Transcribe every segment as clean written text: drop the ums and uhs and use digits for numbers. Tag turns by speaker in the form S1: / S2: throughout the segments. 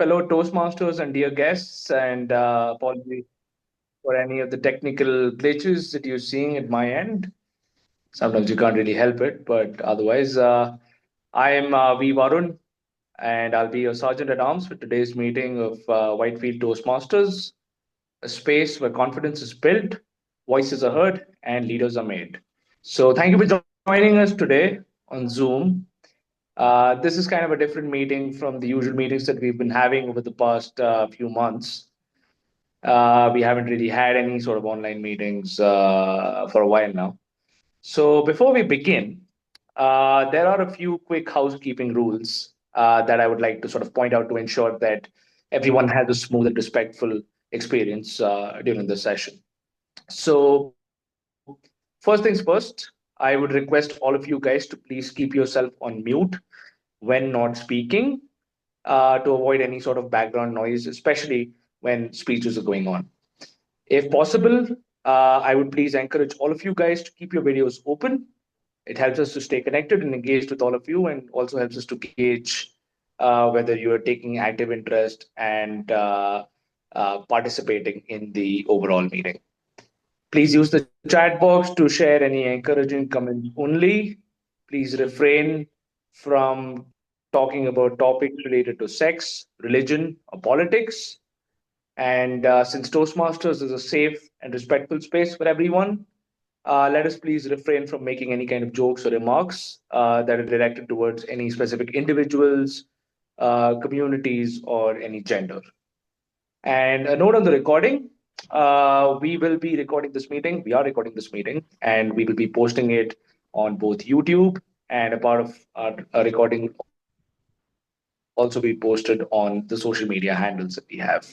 S1: fellow Toastmasters and dear guests, and apologies for any of the technical glitches that you're seeing at my end. Sometimes you can't really help it, but otherwise, I am V. Varun, and I'll be your Sergeant at Arms for today's meeting of Whitefield Toastmasters, a space where confidence is built, voices are heard, and leaders are made. So, thank you for joining us today on Zoom. This is kind of a different meeting from the usual meetings that we've been having over the past few months. We haven't really had any sort of online meetings for a while now. So before we begin, there are a few quick housekeeping rules that I would like to sort of point out to ensure that everyone has a smooth and respectful experience during the session. So, first things first, I would request all of you guys to please keep yourself on mute when not speaking to avoid any sort of background noise, especially when speeches are going on. If possible, I would please encourage all of you guys to keep your videos open. It helps us to stay connected and engaged with all of you, and also helps us to gauge whether you are taking active interest and participating in the overall meeting. Please use the chat box to share any encouraging comments only. Please refrain from talking about topics related to sex, religion, or politics. And since Toastmasters is a safe and respectful space for everyone, let us please refrain from making any kind of jokes or remarks that are directed towards any specific individuals, communities, or any gender. And a note on the recording, we will be recording this meeting. We are recording this meeting, and we will be posting it on both YouTube, and a part of our recording also be posted on the social media handles that we have.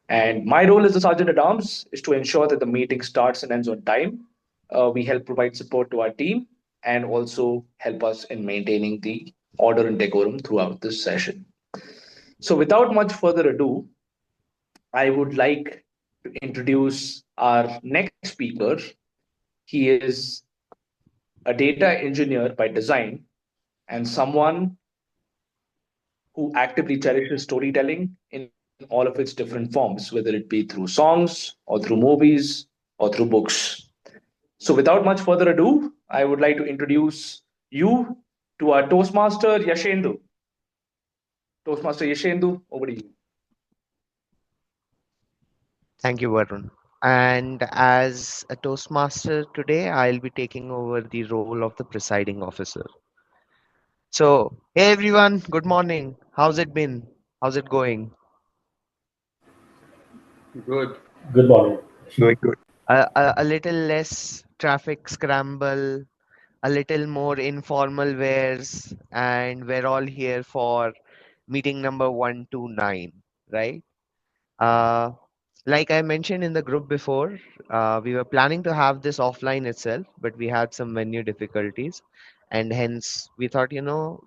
S1: And my role as the Sergeant at Arms is to ensure that the meeting starts and ends on time. We help provide support to our team and also help us in maintaining the order and decorum throughout this session. So, without much further ado, I would like to introduce our next speaker. He is a data engineer by design and someone who actively cherishes storytelling in all of its different forms, whether it be through songs or through movies or through books. So, without much further ado, I would like to introduce you to our Toastmaster Yashendu. Toastmaster Yashendu, over to you.
S2: Thank you, Varun. And as a Toastmaster today, I'll be taking over the role of the presiding officer. So, hey everyone, good morning. How's it been? How's it going?
S3: Good.
S4: Good morning.
S3: Going good.
S2: A little less traffic scramble, a little more informal wares, and we're all here for meeting number 129, right? Uh, like I mentioned in the group before, we were planning to have this offline itself, but we had some venue difficulties, and hence we thought,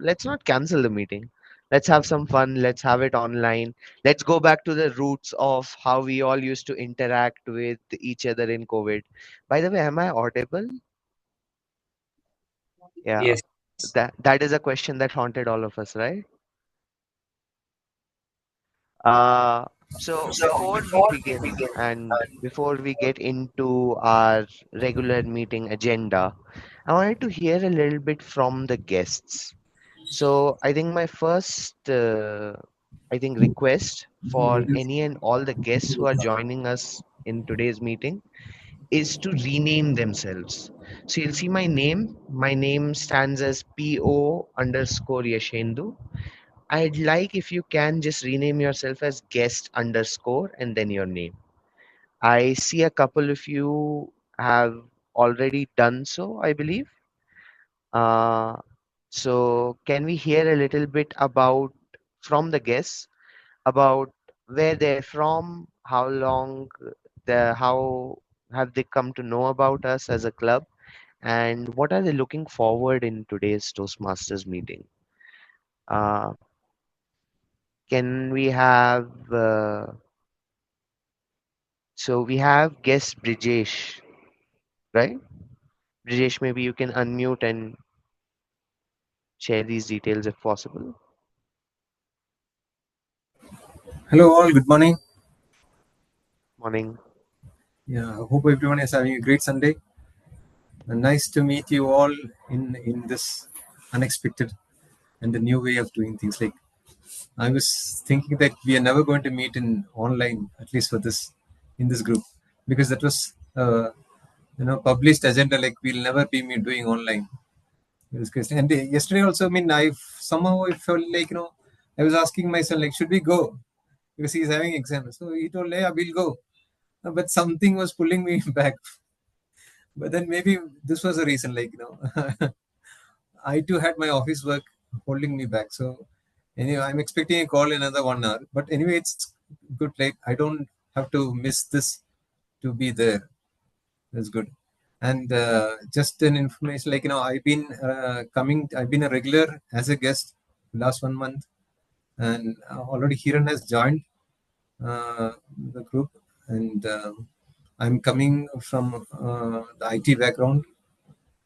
S2: let's not cancel the meeting. Let's have some fun. Let's have it online. Let's go back to the roots of how we all used to interact with each other in COVID. By the way, am I audible? Yeah,
S3: Yes.
S2: that is a question that haunted all of us, right? Uh, so before we begin and before we get into our regular meeting agenda, I wanted to hear a little bit from the guests. So I think my first, request for any and all the guests who are joining us in today's meeting is to rename themselves. So you'll see my name. My name stands as PO underscore Yashendu. I'd like if you can just rename yourself as guest underscore and then your name. I see a couple of you have already done so, I believe. Uh, so can we hear a little bit about from the guests about where they're from, how long how have they come to know about us as a club, and what are they looking forward in today's Toastmasters meeting? Uh, can we have So we have guest Brijesh, right? Brijesh, maybe you can unmute and share these details if possible.
S3: Hello, all. Good morning.
S2: Morning.
S3: Yeah, I hope everyone is having a great Sunday. Nice to meet you all in this unexpected and the new way of doing things. Like I was thinking that we are never going to meet in online, at least for this in this group, because that was published agenda. Like we'll never be doing online. And yesterday also, I mean, I felt like I was asking myself like, should we go because he's having exams? So he told, yeah, we'll go. But something was pulling me back. But then maybe this was a reason, like I too had my office work holding me back. So anyway, I'm expecting a call in another 1 hour. But anyway, it's good. Like I don't have to miss this to be there. That's good. And just an information, like I've been coming. I've been a regular as a guest last 1 month, and already Hiran has joined the group, and I'm coming from the IT background.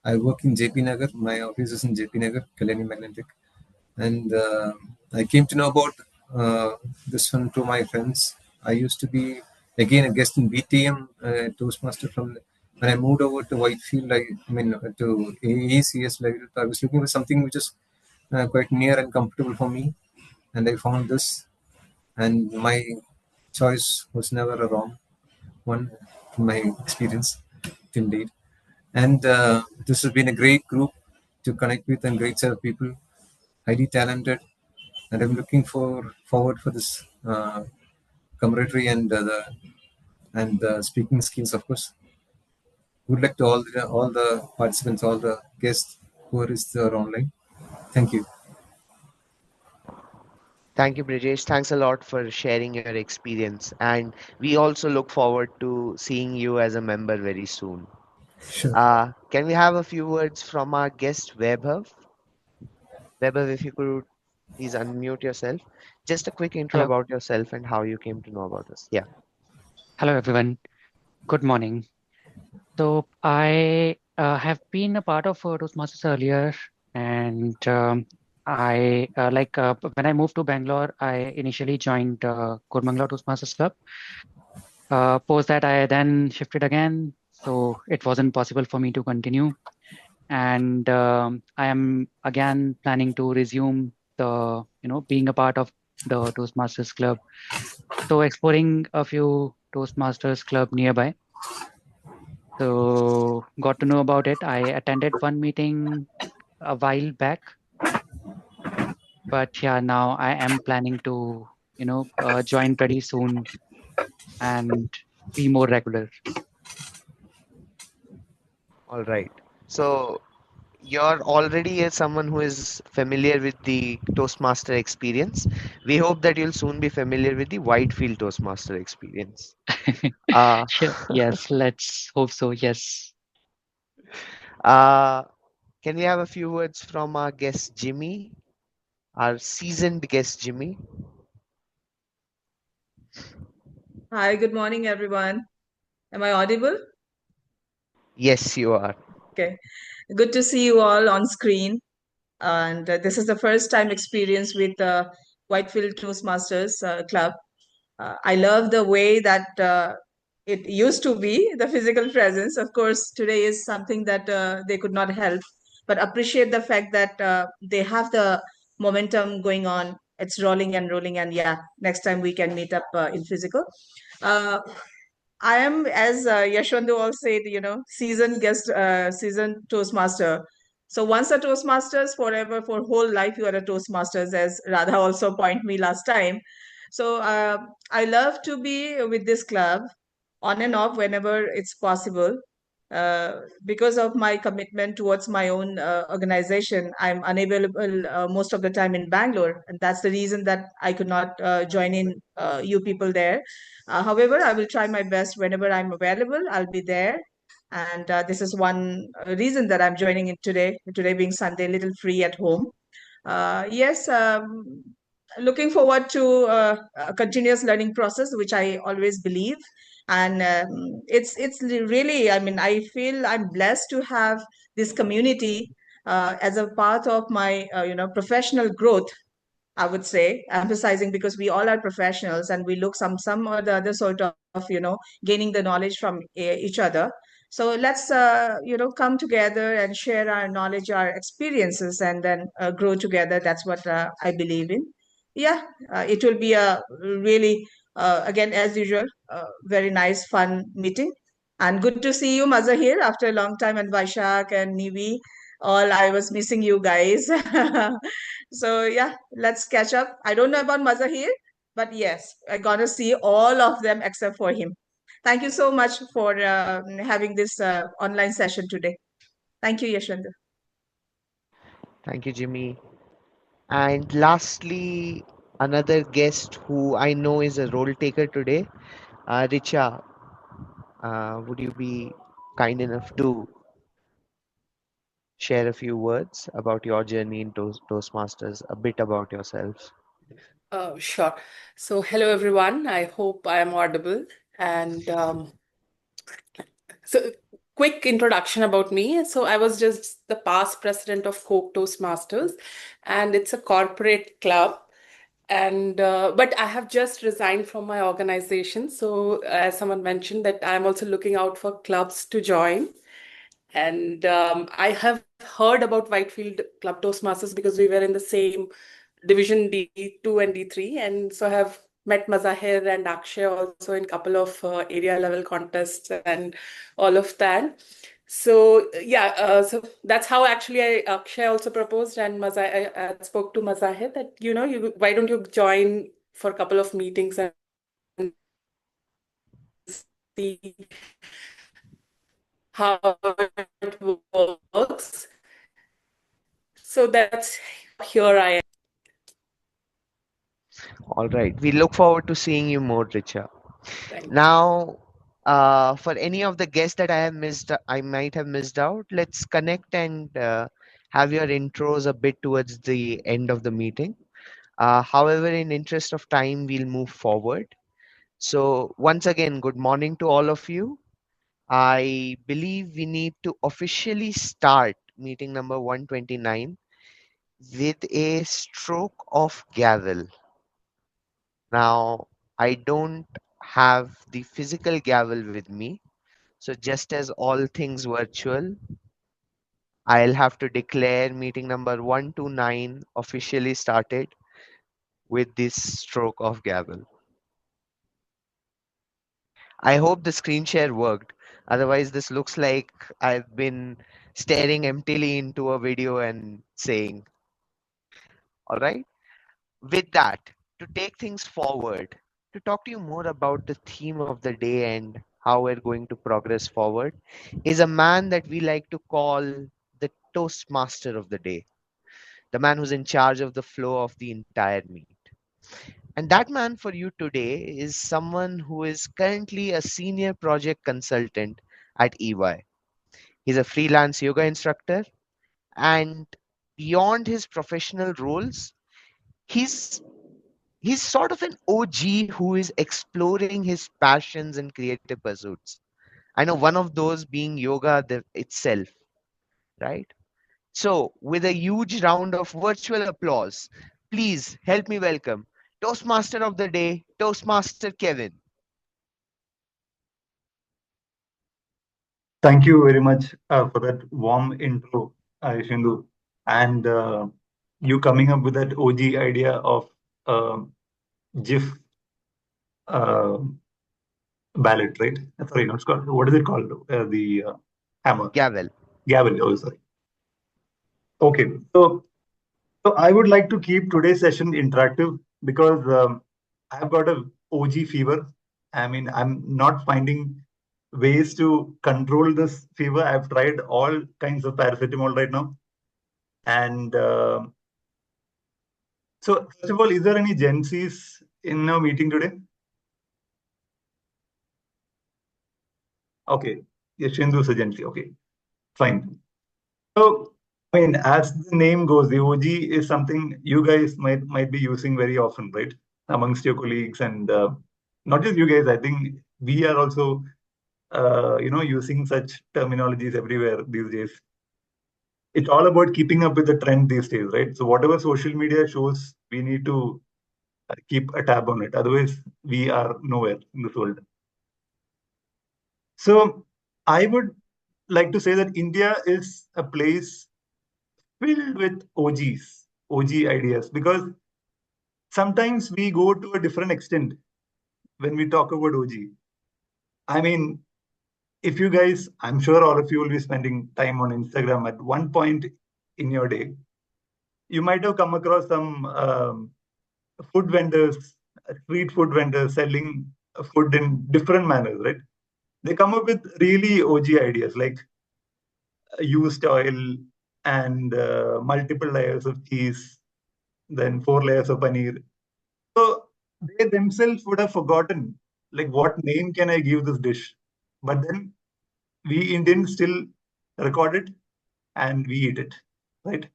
S3: I work in JP Nagar. My office is in JP Nagar, Kalani Magnetic. And I came to know about this one through my friends. I used to be, again, a guest in BTM Toastmaster from when I moved over to Whitefield, to AACS level. I was looking for something which is quite near and comfortable for me. And I found this. And my choice was never a wrong one in my experience till date. And this has been a great group to connect with and great set of people, highly talented. And I'm looking forward for this camaraderie and the speaking skills, of course. Good luck to all the participants, all the guests who are is there online. Thank you.
S2: Thank you, Brijesh. Thanks a lot for sharing your experience. And we also look forward to seeing you as a member very soon.
S3: Sure.
S2: Can we have a few words from our guest, Vaibhav? Vaibhav, if you could please unmute yourself. Just a quick intro
S4: Hello,
S2: about yourself and how you came to know about us. Yeah.
S4: hello everyone. Good morning. So I have been a part of Toastmasters earlier, and I when I moved to Bangalore, I initially joined Kurmangala Toastmasters Club. Post that, I then shifted again, so it wasn't possible for me to continue. And I am again planning to resume the being a part of the Toastmasters Club. So exploring a few Toastmasters Club nearby. So got to know about it. I attended one meeting a while back, but yeah, now I am planning to, join pretty soon and be more regular.
S2: All right. So you're already someone who is familiar with the Toastmaster experience. We hope that you'll soon be familiar with the Whitefield Toastmaster experience. Uh,
S4: Sure. Yes, let's hope so. Yes.
S2: uh, can we have a few words from our guest Jimmy, our seasoned guest Jimmy?
S5: Hi, good morning, everyone. Am I audible?
S2: Yes, you are.
S5: Okay. Good to see you all on screen. And this is the first time experience with Whitefield Toastmasters Club. I love the way that it used to be, the physical presence. Of course, today is something that they could not help, but appreciate the fact that they have the momentum going on. It's rolling and rolling. And yeah, next time we can meet up in physical. Uh, I am, as Yashwandu all said, seasoned guest, seasoned Toastmaster. So once a Toastmasters, forever, for whole life, you are a Toastmasters, as Radha also point me last time. So I love to be with this club on and off whenever it's possible. Because of my commitment towards my own organization, I'm unavailable most of the time in Bangalore, and that's the reason that I could not join in you people there. However, I will try my best whenever I'm available. I'll be there, and this is one reason that I'm joining in today. Today being Sunday, little free at home. Yes, looking forward to a continuous learning process, which I always believe. And it's really, I mean, I feel I'm blessed to have this community as a part of my, professional growth. I would say, emphasizing because we all are professionals and we look some or the other sort of, gaining the knowledge from each other. So let's, come together and share our knowledge, our experiences, and then grow together. That's what I believe in. Yeah, it will be a really, again, as usual, very nice, fun meeting. And good to see you, Mazahir, after a long time, and Vaishak and Nivi. All I was missing you guys. So yeah, let's catch up. I don't know about Mazahir, but yes, I gotta see all of them except for him. Thank you so much for having this online session today. Thank you, Yashwanta.
S2: Thank you, Jimmy. And lastly, another guest who I know is a role taker today, Richa. Would you be kind enough to share a few words about your journey in Toastmasters, a bit about yourself?
S6: Sure. So, hello everyone. I hope I am audible. And so, quick introduction about me. So, I was just the past president of Coke Toastmasters, and it's a corporate club. And but I have just resigned from my organization. So, as someone mentioned, that I'm also looking out for clubs to join. And I have heard about Whitefield Club Toastmasters because we were in the same Division D2 and D3, and so I have met Mazahir and Akshay also in couple of area level contests and all of that. So yeah, so that's how actually Akshay also proposed, and I spoke to Mazahir that why don't you join for a couple of meetings and see how it works. So that's here I am.
S2: All right. We look forward to seeing you more, Richa.
S6: Thank you.
S2: Now, for any of the guests that I might have missed out, let's connect and have your intros a bit towards the end of the meeting. However, in interest of time, we'll move forward. So once again, good morning to all of you. I believe we need to officially start meeting number 129 with a stroke of gavel. Now, I don't have the physical gavel with me. So just as all things virtual, I'll have to declare meeting number 129 officially started with this stroke of gavel. I hope the screen share worked. Otherwise, this looks like I've been staring emptily into a video and saying, all right. With that, to take things forward, to talk to you more about the theme of the day and how we're going to progress forward, is a man that we like to call the Toastmaster of the day, the man who's in charge of the flow of the entire meet. And that man for you today is someone who is currently a senior project consultant at EY. He's a freelance yoga instructor, and beyond his professional roles, he's he's sort of an OG who is exploring his passions and creative pursuits. I know one of those being yoga itself, right? So, with a huge round of virtual applause, please help me welcome Toastmaster of the Day, Toastmaster Kevin.
S7: Thank you very much for that warm intro, Shindu. And you coming up with that OG idea of GIF uh, ballot, right? Sorry, not called. What is it called? The hammer.
S2: Gavel.
S7: Gavel. Oh, sorry. Okay. So I would like to keep today's session interactive because I've got a OG fever. I mean, I'm not finding ways to control this fever. I've tried all kinds of paracetamol right now. And so, first of all, is there any Gen Zs in our meeting today? Okay. Yashindu is a Gen Z. Okay. Fine. So, I mean, as the name goes, the OG is something you guys might be using very often, right? Amongst your colleagues, and not just you guys. I think we are also, using such terminologies everywhere these days. it's all about keeping up with the trend these days, right? So whatever social media shows, we need to keep a tab on it. Otherwise, we are nowhere in this world. So I would like to say that India is a place filled with OG ideas, because sometimes we go to a different extent when we talk about OG. I mean, if you guys, I'm sure all of you will be spending time on Instagram at one point in your day. You might have come across some food vendors, street food vendors selling food in different manners, right? They come up with really OG ideas like used oil and multiple layers of cheese, then 4 layers of paneer. So they themselves would have forgotten, like, what name can I give this dish? But then we Indians still record it and we eat it, right?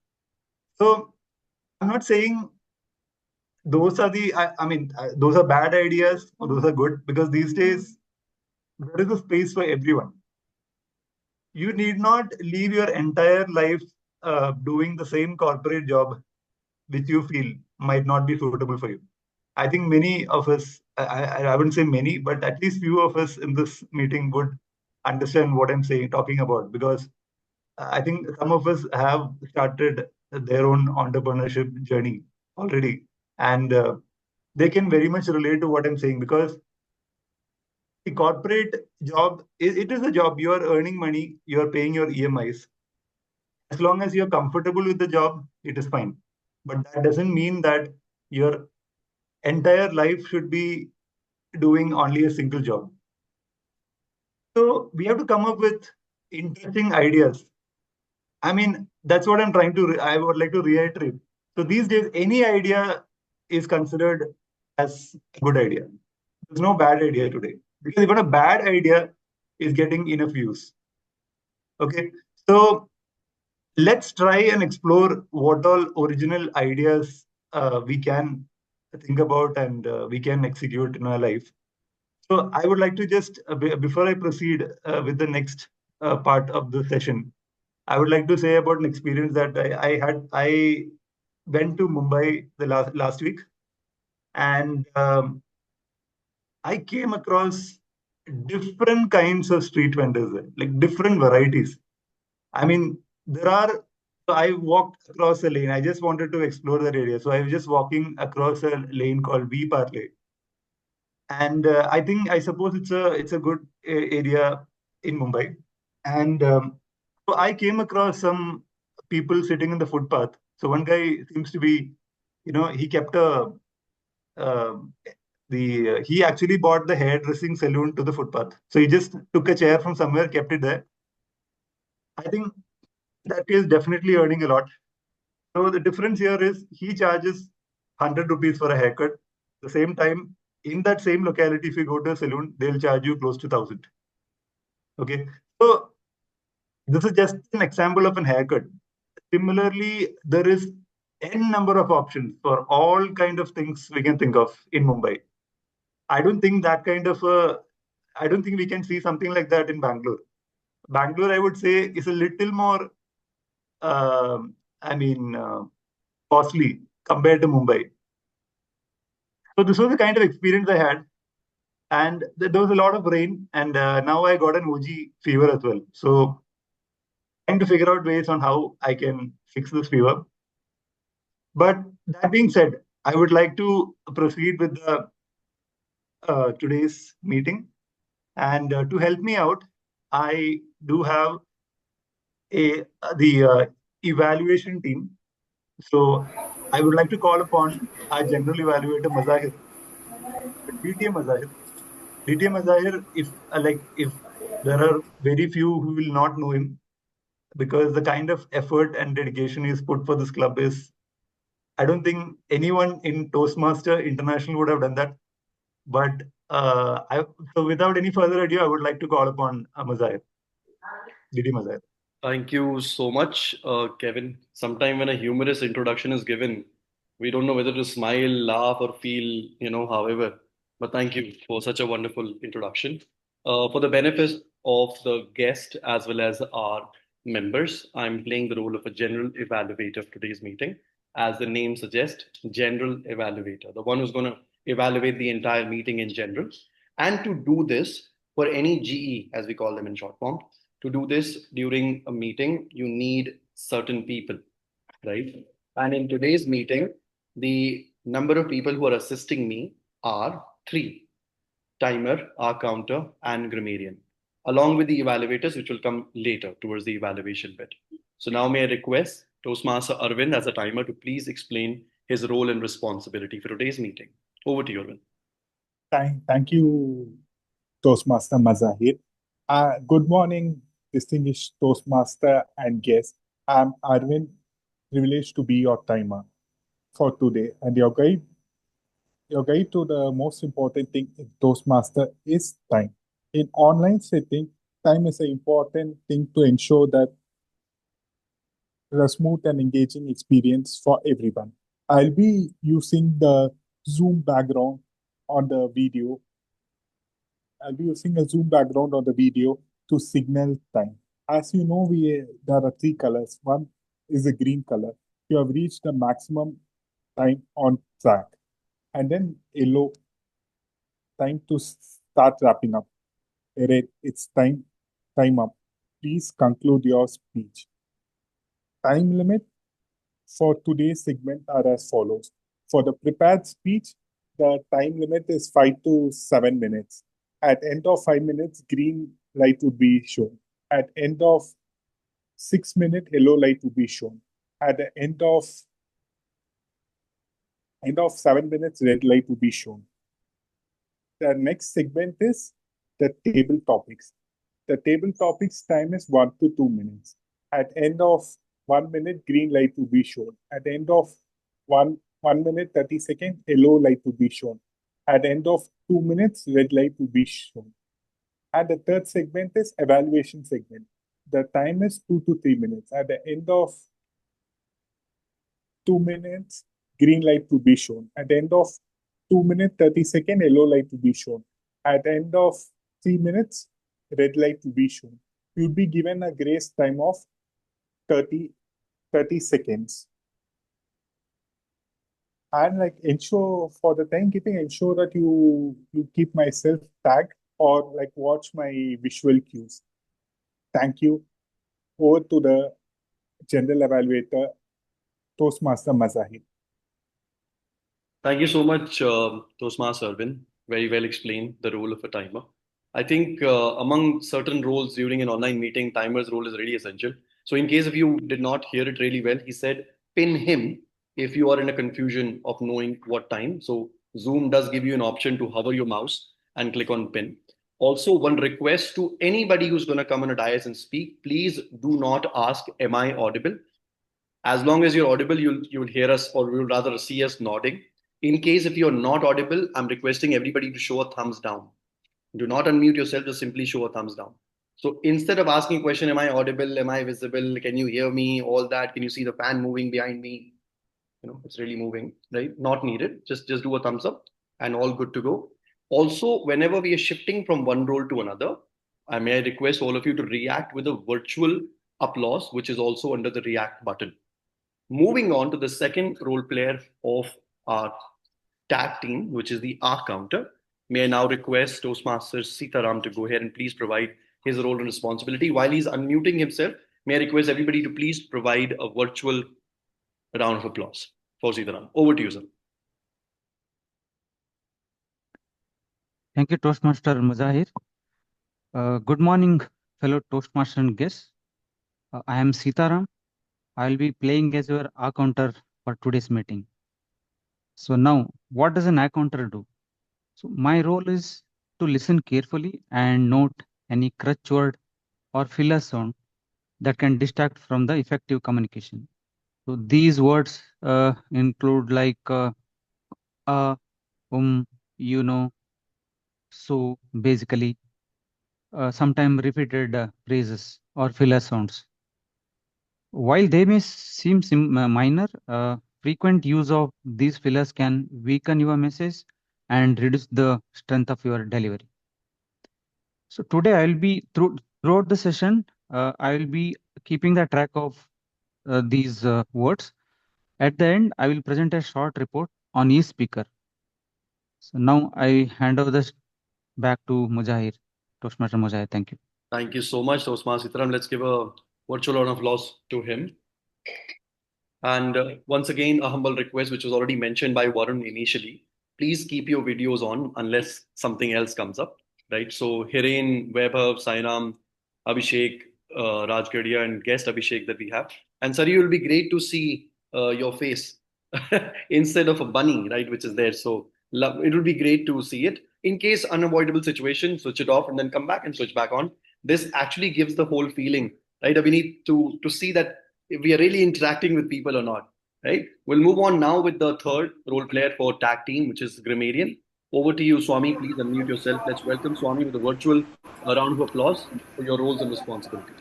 S7: So I'm not saying those are those are bad ideas or those are good, because these days there is a space for everyone. You need not leave your entire life doing the same corporate job which you feel might not be suitable for you. I think many of us, I wouldn't say many, but at least few of us in this meeting would understand what I'm saying, talking about, because I think some of us have started their own entrepreneurship journey already, and they can very much relate to what I'm saying, because the corporate job, it is a job. You are earning money, you are paying your EMIs. As long as you're comfortable with the job, it is fine. But that doesn't mean that your entire life should be doing only a single job. So we have to come up with interesting ideas. I mean, that's what I'm trying to, I would like to reiterate. So these days, any idea is considered as a good idea. There's no bad idea today, because even a bad idea is getting enough views. Okay. So let's try and explore what all original ideas we can think about and we can execute in our life. So I would like to just, before I proceed with the next part of the session, I would like to say about an experience that I had. I went to Mumbai the last week, and I came across different kinds of street vendors there, like different varieties. I mean, there are. So I walked across a lane. I just wanted to explore that area. So I was just walking across a lane called V Parle, and I suppose it's a good area in Mumbai. And so I came across some people sitting in the footpath. So one guy seems to be, he kept uh, he actually bought the hairdressing salon to the footpath. So he just took a chair from somewhere, kept it there. I think that is definitely earning a lot. So the difference here is he charges 100 rupees for a haircut. The same time, in that same locality, if you go to a salon, they'll charge you close to 1,000. Okay. So this is just an example of an haircut. Similarly, there is n number of options for all kind of things we can think of in Mumbai. I don't think that kind of I don't think we can see something like that in Bangalore. Bangalore, I would say, is a little more, I mean, costly compared to Mumbai. So this was the kind of experience I had, and there was a lot of rain, and now I got an OG fever as well. So trying to figure out ways on how I can fix this fever. But that being said, I would like to proceed with the today's meeting, and to help me out, I do have the evaluation team. So I would like to call upon our general evaluator Mazahir, DTM Mazahir. DTM Mazahir, if there are very few who will not know him, because the kind of effort and dedication he's put for this club is, I don't think anyone in Toastmaster International would have done that. But so without any further ado, I would like to call upon Mazahir, DD Mazahir.
S8: Thank you so much, Kevin. Sometime when a humorous introduction is given, we don't know whether to smile, laugh, or feel, however. But thank you for such a wonderful introduction. For the benefit of the guest as well as our members. I'm playing the role of a general evaluator for today's meeting. As the name suggests, general evaluator, the one who's going to evaluate the entire meeting in general. And to do this for any GE, as we call them in short form, to do this during a meeting, you need certain people, right? And in today's meeting, the number of people who are assisting me are three: timer, our counter, and grammarian, along with the evaluators, which will come later towards the evaluation bit. So now may I request Toastmaster Arvind as a timer to please explain his role and responsibility for today's meeting. Over to you, Arvind.
S9: Thank you, Toastmaster Mazahir. Good morning, distinguished Toastmaster and guests. I'm Arvind, privileged to be your timer for today. And your guide to the most important thing in Toastmaster is time. In online setting, time is an important thing to ensure that a smooth and engaging experience for everyone. I'll be using the Zoom background on the video. I'll be using a Zoom background on the video to signal time. As you know, there are three colors. One is a green color. You have reached the maximum time on track. And then yellow, time to start wrapping up. Red, it's time up. Please conclude your speech. Time limit for today's segment are as follows. For the prepared speech, the time limit is 5 to 7 minutes. At end of 5 minutes, green light would be shown. At end of 6 minutes, yellow light would be shown. At the end of 7 minutes, red light would be shown. The next segment is the table topics. The table topics time is 1 to 2 minutes. At end of 1 minute, green light will be shown. At the end of 1 minute 30 seconds, yellow light will be shown. At the end of 2 minutes, red light will be shown. And the third segment is evaluation segment. The time is 2 to 3 minutes. At the end of 2 minutes, green light will be shown. At the end of 2 minutes 30 seconds, yellow light will be shown. At the end of 3 minutes, red light will be shown. You'll be given a grace time of 30 seconds. And like ensure for the timekeeping, ensure that you keep myself tagged or like watch my visual cues. Thank you. Over to the general evaluator, Toastmaster Mazahir.
S8: Thank you so much, Toastmaster Arvind. Very well explained the role of a timer. I think among certain roles during an online meeting, timer's role is really essential. So in case if you did not hear it really well, he said, pin him if you are in a confusion of knowing what time. So Zoom does give you an option to hover your mouse and click on pin. Also, one request to anybody who's going to come on a dais and speak, please do not ask, am I audible? As long as you're audible, you'll hear us, or you'll rather see us nodding. In case if you're not audible, I'm requesting everybody to show a thumbs down. Do not unmute yourself, just simply show a thumbs down. So instead of asking a question, am I audible? Am I visible? Can you hear me? All that. Can you see the fan moving behind me? It's really moving, right? Not needed. Just do a thumbs up and all good to go. Also, whenever we are shifting from one role to another, I may request all of you to react with a virtual applause, which is also under the react button. Moving on to the second role player of our tag team, which is the R counter. May I now request Toastmaster Sitaram to go ahead and please provide his role and responsibility. While he's unmuting himself, may I request everybody to please provide a virtual round of applause for Sitaram. Over to you, sir.
S10: Thank you, Toastmaster Mazahir. Good morning, fellow Toastmaster and guests. I am Sitaram. I will be playing as your A counter for today's meeting. So now, what does an A counter do? So my role is to listen carefully and note any crutch word or filler sound that can distract from the effective communication. So these words include like so basically sometimes repeated phrases or filler sounds. While they may seem minor, frequent use of these fillers can weaken your message and reduce the strength of your delivery. So today I will be throughout the session, I will be keeping the track of these words. At the end, I will present a short report on each speaker. So now I hand over this back to Mujahir, Toastmaster Mujahir. Thank you.
S8: Thank you so much, Toastmaster Sitaram. Let's give a virtual round of applause to him. And once again, a humble request, which was already mentioned by Varun initially. Please keep your videos on unless something else comes up, right? So Hiren, Vaibhav, Sairam, Abhishek, Rajgadia, and guest Abhishek that we have. And Sari, it will be great to see your face instead of a bunny, right, which is there. So it will be great to see it. In case unavoidable situation, switch it off and then come back and switch back on. This actually gives the whole feeling, right? We need to see that if we are really interacting with people or not, right? We'll move on now with the third role player for tag team, which is Grammarian. Over to you, Swami. Please unmute yourself. Let's welcome Swami with a virtual round of applause for your roles and responsibilities.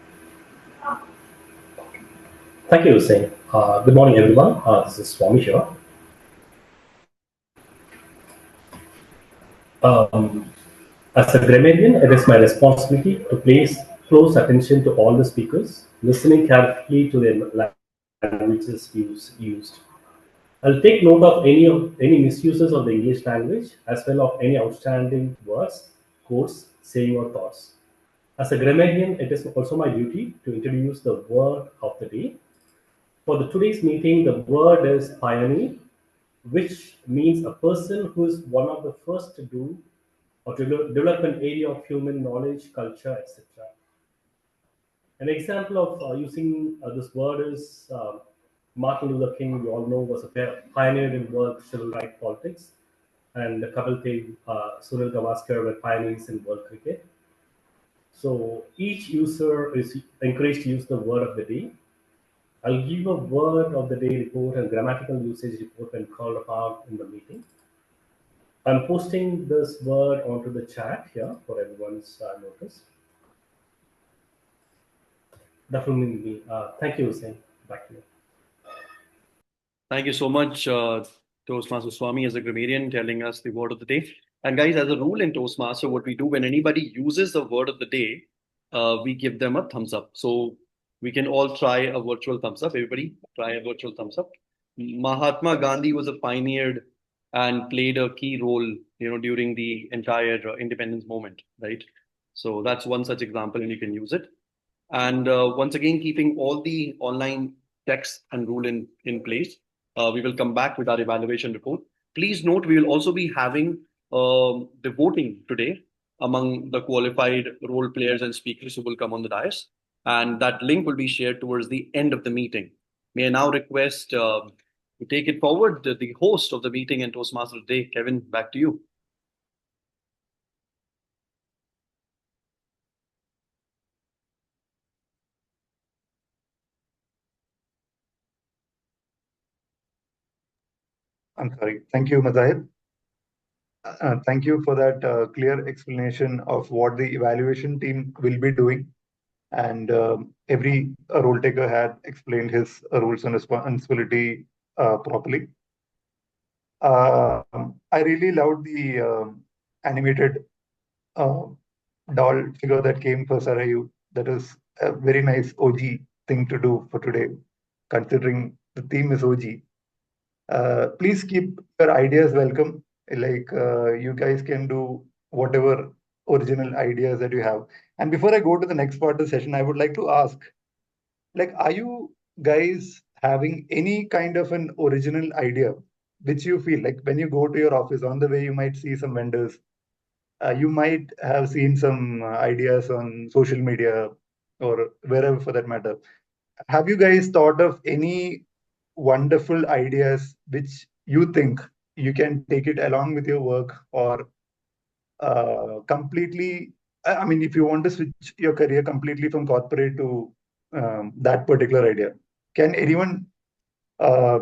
S11: Thank you, Hussein. Good morning, everyone. This is Swami here. As a grammarian, it is my responsibility to place close attention to all the speakers, listening carefully to their languages used. I'll take note of any misuses of the English language, as well as any outstanding words, quotes, saying, or thoughts. As a grammarian, it is also my duty to introduce the word of the day. For today's meeting, the word is pioneer, which means a person who is one of the first to do or to develop an area of human knowledge, culture, etc. An example of using this word is Martin Luther King, we all know, was a pioneer in world civil rights politics, and Kapil Dev, Sunil Gavaskar were pioneers in world cricket. So each user is encouraged to use the word of the day. I'll give a word of the day report and grammatical usage report when called upon in the meeting. I'm posting this word onto the chat here for everyone's notice. That will mean me. Thank you, Hussein. Back to you.
S8: Thank you so much, Toastmaster Swami, as a grammarian, telling us the word of the day. And guys, as a rule in Toastmaster, what we do when anybody uses the word of the day, we give them a thumbs up. So we can all try a virtual thumbs up. Everybody try a virtual thumbs up. Mahatma Gandhi was a pioneer and played a key role, during the entire independence movement, right? So that's one such example, and you can use it. And once again, keeping all the online text and rule in place, we will come back with our evaluation report. Please note, we will also be having the voting today among the qualified role players and speakers who will come on the dais. And that link will be shared towards the end of the meeting. May I now request to take it forward, the host of the meeting and Toastmaster today, Kevin, back to you.
S7: I'm sorry. Thank you, Mazahir. Thank you for that clear explanation of what the evaluation team will be doing. And every role taker had explained his roles and responsibility properly. I really loved the animated doll figure that came for Sarayu. That is a very nice OG thing to do for today, considering the theme is OG. Please keep your ideas welcome. Like you guys can do whatever original ideas that you have. And before I go to the next part of the session, I would like to ask, like, are you guys having any kind of an original idea which you feel like when you go to your office on the way, you might see some vendors, you might have seen some ideas on social media or wherever for that matter. Have you guys thought of any wonderful ideas which you think you can take it along with your work, or completely, I mean, if you want to switch your career completely from corporate to that particular idea, can anyone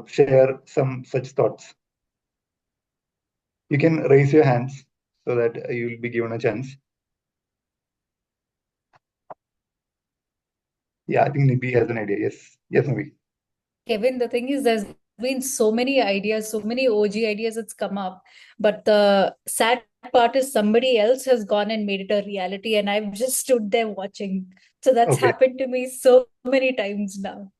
S7: share some such thoughts? You can raise your hands so that you will be given a chance. Yeah, I think Nibi has an idea. Yes, Nibi.
S12: Kevin, the thing is, there's been so many ideas, so many OG ideas that's come up. But the sad part is somebody else has gone and made it a reality, and I've just stood there watching. So that's
S7: Okay,
S12: happened to me so many times now.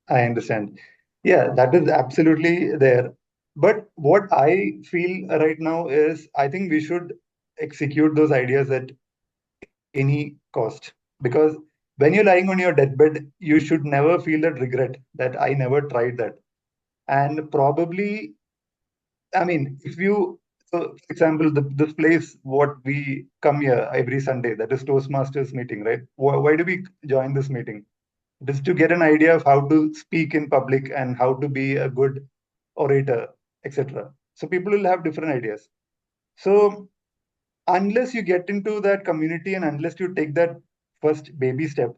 S7: I understand. Yeah, that is absolutely there. But what I feel right now is I think we should execute those ideas at any cost. Because when you're lying on your deathbed, you should never feel that regret that I never tried that. And probably, I mean, if you, so for example, this place, what we come here every Sunday, that is Toastmasters meeting, right? Why do we join this meeting? It is to get an idea of how to speak in public and how to be a good orator, etc. So people will have different ideas. So unless you get into that community and unless you take that first baby step,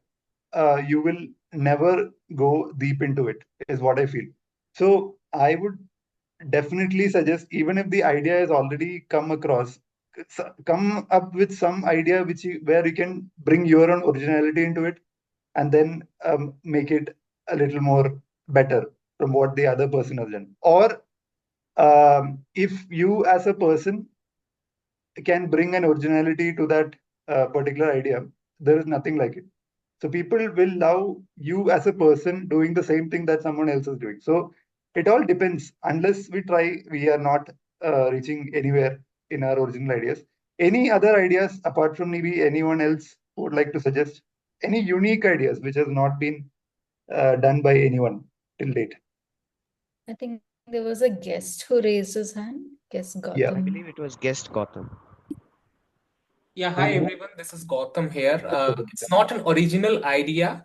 S7: you will never go deep into it, is what I feel. So I would definitely suggest, even if the idea is already come across, come up with some idea where you can bring your own originality into it, and then make it a little more better from what the other person has done. Or if you as a person can bring an originality to that particular idea, there is nothing like it. So people will love you as a person doing the same thing that someone else is doing. So it all depends. Unless we try, we are not reaching anywhere in our original ideas. Any other ideas apart from maybe anyone else who would like to suggest? Any unique ideas which has not been done by anyone till date?
S12: I think there was a guest who raised his hand. Guess
S7: Yeah.
S2: I
S12: Gautam.
S2: believe it was guest Gotham.
S13: Yeah, hi everyone. This is Gautam here. It's not an original idea,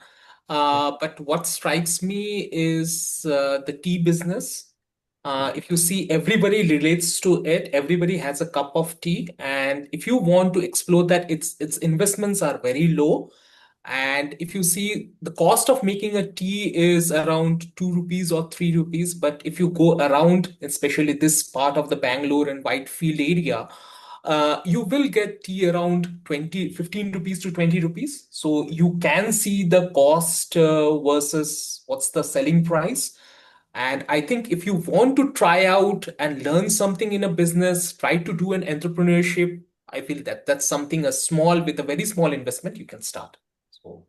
S13: but what strikes me is the tea business. If you see, everybody relates to it. Everybody has a cup of tea, and if you want to explore that, its investments are very low. And if you see, the cost of making a tea is around 2 rupees or 3 rupees. But if you go around, especially this part of the Bangalore and Whitefield area, you will get tea around 15 rupees to 20 rupees. So you can see the cost versus what's the selling price. And I think if you want to try out and learn something in a business, try to do an entrepreneurship, I feel that that's something with a very small investment you can start. So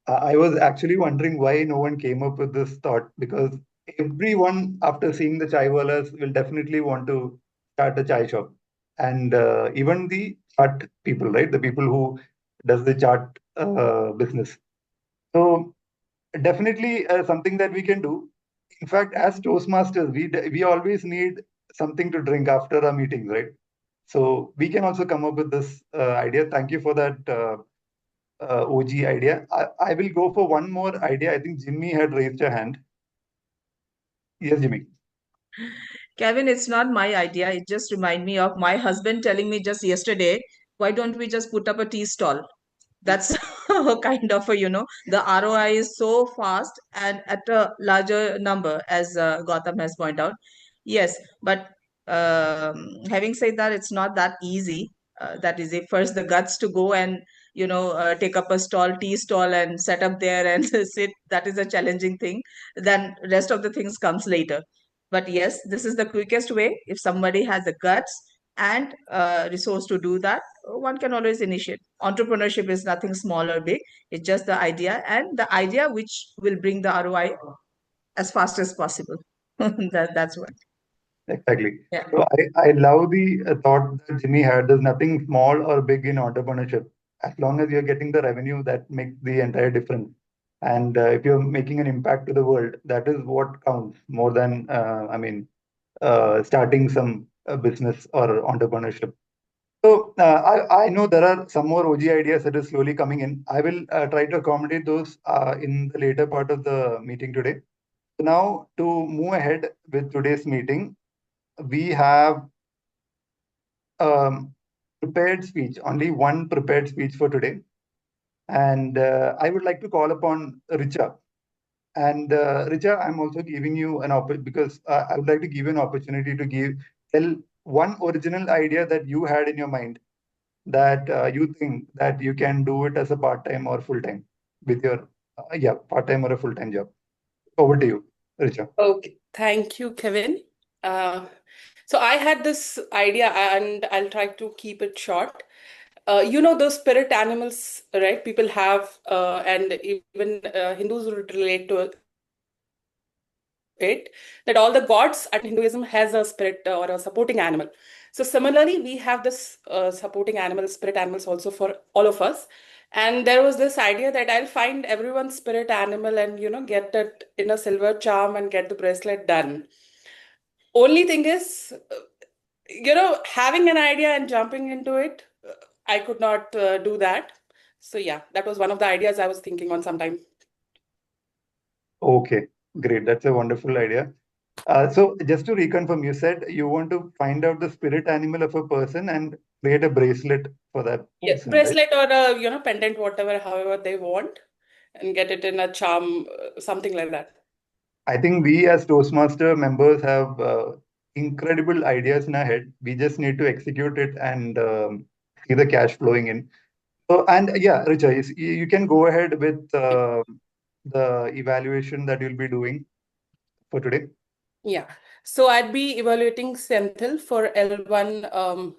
S7: I was actually wondering why no one came up with this thought, because everyone, after seeing the chai walas, will definitely want to start a chai shop. And even the chart people, right? The people who does the chart business. So definitely something that we can do. In fact, as Toastmasters, we always need something to drink after our meetings, right? So we can also come up with this idea. Thank you for that OG idea. I will go for one more idea. I think Jimmy had raised a hand. Yes, Jimmy.
S5: Kevin, it's not my idea. It just reminded me of my husband telling me just yesterday, why don't we just put up a tea stall? That's kind of the ROI is so fast and at a larger number, as Gautam has pointed out. Yes, but having said that, it's not that easy. That is, it first the guts to go and take up a tea stall, and set up there and sit. That is a challenging thing. Then rest of the things comes later. But yes, this is the quickest way. If somebody has the guts and resource to do that, one can always initiate. Entrepreneurship is nothing small or big. It's just the idea, and the idea which will bring the ROI as fast as possible. That's what.
S7: Exactly.
S5: Yeah.
S7: So I love the thought that Jimmy had. There's nothing small or big in entrepreneurship. As long as you're getting the revenue, that makes the entire difference. And if you're making an impact to the world, that is what counts more than, starting some business or entrepreneurship. So I know there are some more OG ideas that are slowly coming in. I will try to accommodate those in the later part of the meeting today. So now to move ahead with today's meeting, we have um, prepared speech, only one prepared speech for today. And I would like to call upon Richa. And Richa, I'm also giving you an opportunity because I would like to give you an opportunity to tell one original idea that you had in your mind that you think that you can do it as a part-time or full-time with your, part-time or a full-time job. Over to you, Richa.
S6: Okay, thank you, Kevin. Uh, So I had this idea, and I'll try to keep it short. Those spirit animals, right? People have, and even Hindus would relate to it, that all the gods at Hinduism has a spirit or a supporting animal. So similarly, we have this supporting animal, spirit animals also for all of us. And there was this idea that I'll find everyone's spirit animal and, get it in a silver charm and get the bracelet done. Only thing is, having an idea and jumping into it, I could not do that. So yeah, that was one of the ideas I was thinking on sometime.
S7: Okay, great. That's a wonderful idea. So just to reconfirm, you said you want to find out the spirit animal of a person and create a bracelet for that
S6: Yeah,
S7: person, right?
S6: bracelet or a pendant, whatever, however they want, and get it in a charm, something like that.
S7: I think we as Toastmaster members have incredible ideas in our head. We just need to execute it and see the cash flowing in. So, and yeah, Richa, you can go ahead with the evaluation that you'll be doing for today.
S6: Yeah. So I'd be evaluating Senthil for L1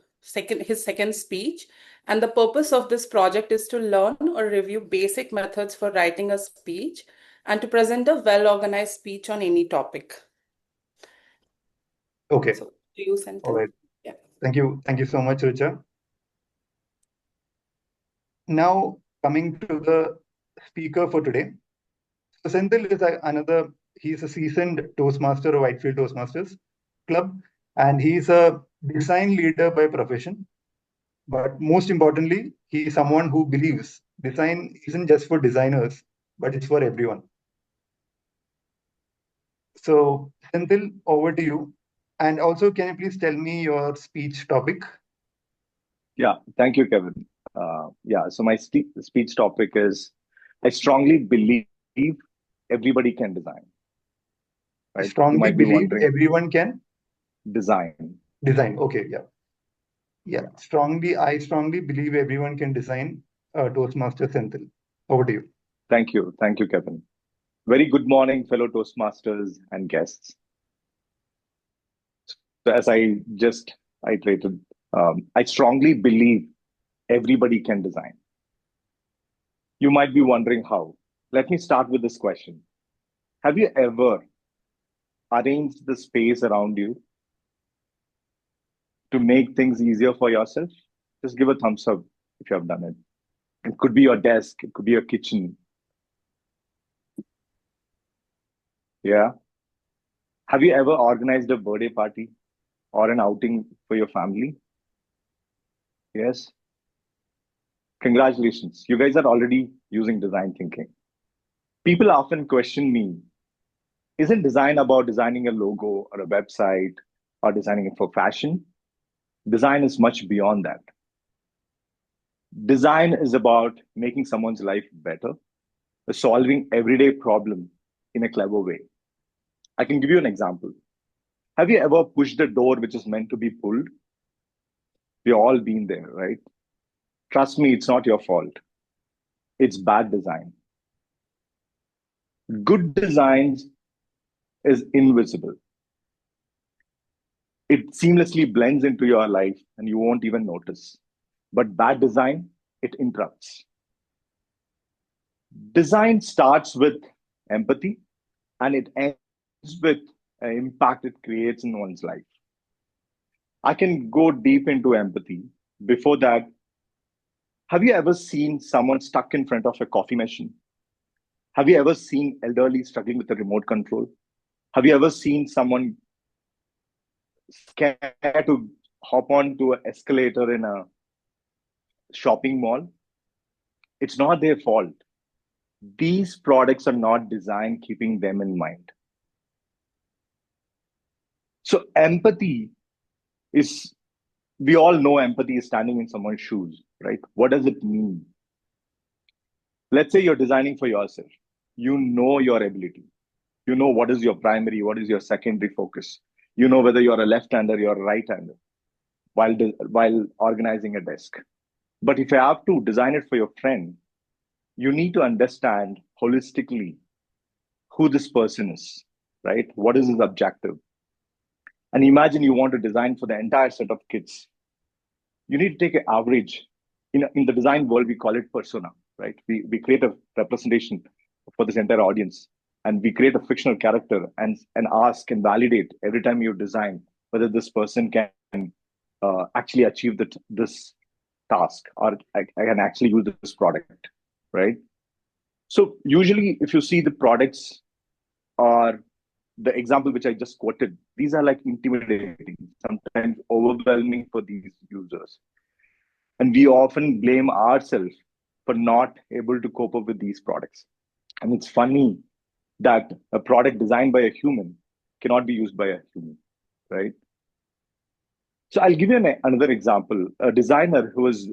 S6: his second speech. And the purpose of this project is to learn or review basic methods for writing a speech and to present a well-organized speech on any topic.
S7: Okay.
S6: So to you,
S7: All
S6: Senthil.
S7: right.
S6: Yeah.
S7: Thank you. Thank you so much, Richa. Now, coming to the speaker for today. So Senthil is he's a seasoned Toastmaster of Whitefield Toastmasters Club, and he's a design leader by profession. But most importantly, he is someone who believes design isn't just for designers, but it's for everyone. So, Senthil, over to you. And also, can you please tell me your speech topic?
S14: Yeah, thank you, Kevin. So my speech topic is I strongly believe everybody can design.
S7: I
S14: Right?
S7: strongly
S14: You might be
S7: believe
S14: wondering,
S7: everyone can
S14: design.
S7: design. Okay, yeah. Yeah, I strongly believe everyone can design Toastmaster Senthil. Over to you.
S14: Thank you. Thank you, Kevin. Very good morning, fellow Toastmasters and guests. So as I just iterated, I strongly believe everybody can design. You might be wondering how. Let me start with this question. Have you ever arranged the space around you to make things easier for yourself? Just give a thumbs up if you have done it. It could be your desk, it could be your kitchen. Yeah. Have you ever organized a birthday party or an outing for your family? Yes. Congratulations. You guys are already using design thinking. People often question me, isn't design about designing a logo or a website or designing it for fashion? Design is much beyond that. Design is about making someone's life better, solving everyday problem in a clever way. I can give you an example. Have you ever pushed a door which is meant to be pulled? We've all been there, right? Trust me, it's not your fault. It's bad design. Good designs is invisible. It seamlessly blends into your life and you won't even notice. But bad design, it interrupts. Design starts with empathy and it ends with an impact it creates in one's life. I can go deep into empathy. Before that, have you ever seen someone stuck in front of a coffee machine? Have you ever seen elderly struggling with a remote control? Have you ever seen someone scared to hop onto an escalator in a shopping mall? It's not their fault. These products are not designed keeping them in mind. So empathy is, we all know empathy is standing in someone's shoes, right? What does it mean? Let's say you're designing for yourself. You know your ability. You know what is your primary, what is your secondary focus. You know whether you're a left-hander, you're a right-hander while organizing a desk. But if you have to design it for your friend, you need to understand holistically who this person is, right? What is his objective? And imagine you want to design for the entire set of kids. You need to take an average. In the design world, we call it persona, right? We create a representation for this entire audience, and we create a fictional character and ask and validate every time you design whether this person can actually achieve this task, or I can actually use this product, right? So usually, if you see the products or the example which I just quoted, these are like intimidating, sometimes overwhelming for these users. And we often blame ourselves for not able to cope up with these products. And it's funny that a product designed by a human cannot be used by a human, right? So I'll give you another example. A designer who was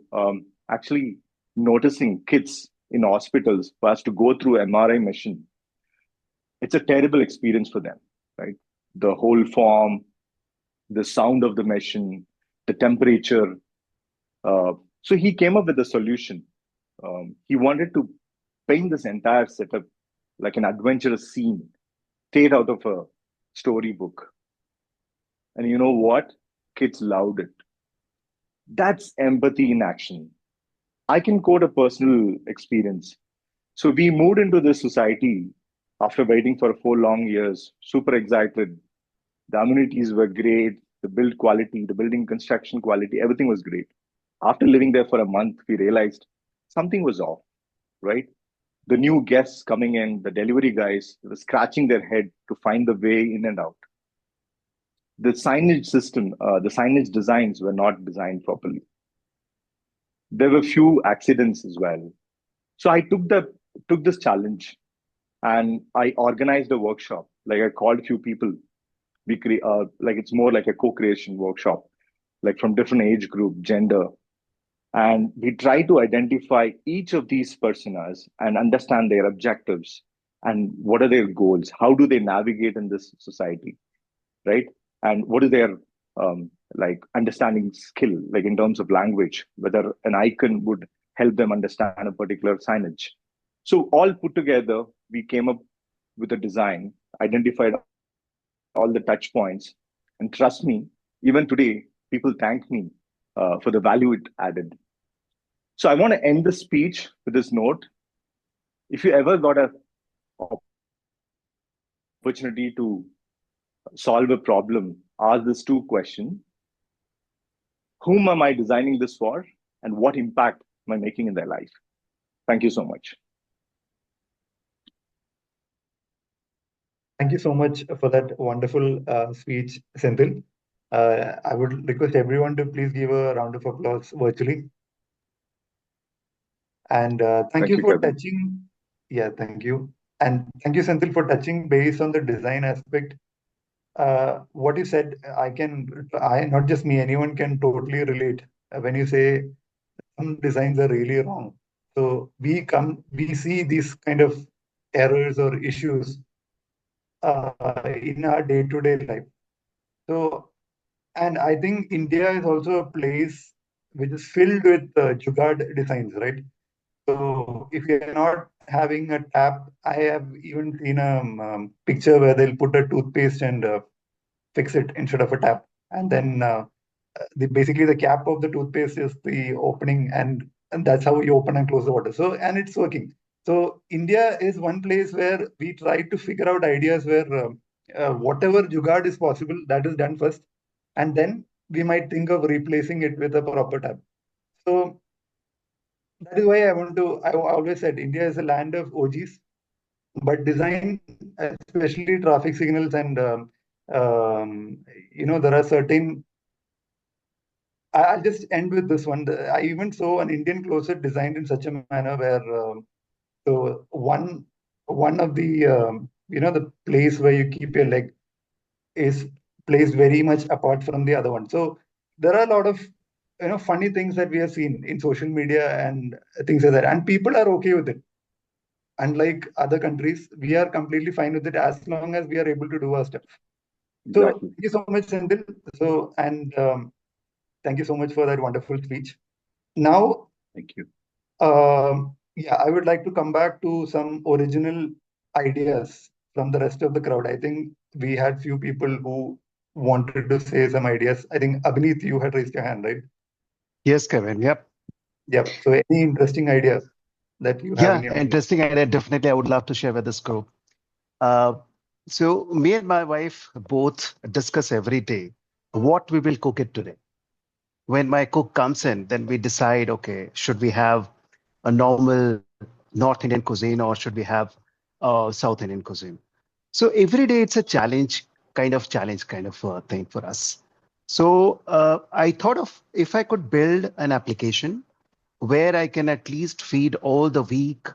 S14: actually noticing kids in hospitals who has to go through MRI machine. It's a terrible experience for them, right? The whole form, the sound of the machine, the temperature. So he came up with a solution. He wanted to paint this entire setup like an adventurous scene, straight out of a storybook. And you know what? Kids loved it. That's empathy in action. I can quote a personal experience. So we moved into this society after waiting for 4 long years, super excited. The amenities were great, the build quality, the building construction quality, everything was great. After living there for a month, we realized something was off, right? The new guests coming in, the delivery guys were scratching their head to find the way in and out. The signage system, the signage designs were not designed properly. There were few accidents as well. So I took this challenge and I organized a workshop. Like I called a few people. Like it's more like a co-creation workshop, like from different age group, gender, and we try to identify each of these personas and understand their objectives and what are their goals. How do they navigate in this society, right? And what is their like understanding skill, like in terms of language, whether an icon would help them understand a particular signage. So all put together, we came up with a design, identified all the touch points, and trust me, even today, people thank me for the value it added. So I want to end the speech with this note. If you ever got an opportunity to solve a problem, ask this two questions. Whom am I designing this for? And what impact am I making in their life? Thank you so much.
S15: Thank you so much for that wonderful speech, Senthil. I would request everyone to please give a round of applause virtually. And thank you for
S14: Kevin.
S15: touching. Yeah, thank you. And thank you, Senthil, for touching base on the design aspect. What you said, not just me, anyone can totally relate when you say some designs are really wrong. So we see these kind of errors or issues in our day-to-day life. So, and I think India is also a place which is filled with jugaad designs, right? So if you're not having a tap, I have even seen a picture where they'll put a toothpaste and fix it instead of a tap. And then basically the cap of the toothpaste is the opening, and that's how you open and close the water. So, and it's working. So India is one place where we try to figure out ideas where whatever jugaad is possible, that is done first. And then we might think of replacing it with a proper tap. So that is why I always said India is a land of OGs, but design, especially traffic signals and, there are certain, I'll just end with this one. I even saw an Indian closet designed in such a manner where, so one of the, the place where you keep your leg is placed very much apart from the other one. So there are a lot of funny things that we have seen in social media and things like that, and people are okay with it. Unlike other countries, we are completely fine with it as long as we are able to do our steps. So
S14: Exactly.
S15: thank you so much, Senthil. So and thank you so much for that wonderful speech. Now,
S14: thank you.
S15: Yeah, I would like to come back to some original ideas from the rest of the crowd. I think we had few people who wanted to say some ideas. I think Abhineet, you had raised your hand, right?
S16: Yes, Kevin. Yep.
S15: Yep. So any interesting idea that you have in your mind?
S16: Interesting idea. Definitely, I would love to share with this group. Uh, so me and my wife both discuss every day what we will cook it today. When my cook comes in, then we decide, okay, should we have a normal North Indian cuisine or should we have South Indian cuisine? So every day it's a challenge kind of thing for us. So I thought of if I could build an application where I can at least feed all the week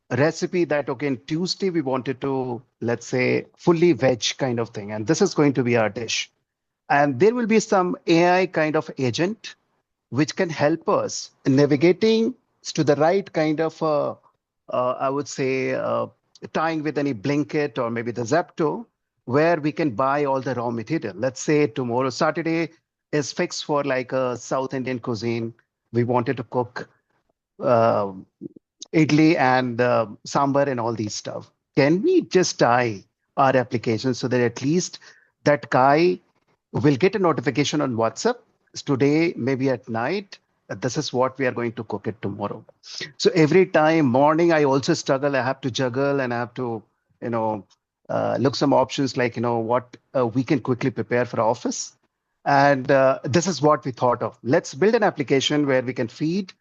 S16: a recipe that, okay, on Tuesday we wanted to, let's say, fully veg kind of thing. And this is going to be our dish. And there will be some AI kind of agent which can help us in navigating to the right kind of, I would say, tying with any Blinkit or maybe the Zepto, where we can buy all the raw material. Let's say tomorrow, Saturday is fixed for like a South Indian cuisine. We wanted to cook uh, idli and sambar and all these stuff. Can we just tie our application so that at least that guy will get a notification on WhatsApp today, maybe at night? This is what we are going to cook it tomorrow. So every time morning, I also struggle. I have to juggle and I have to, you know, look some options like, what we can quickly prepare for office. And this is what we thought of. Let's build an application where we can feed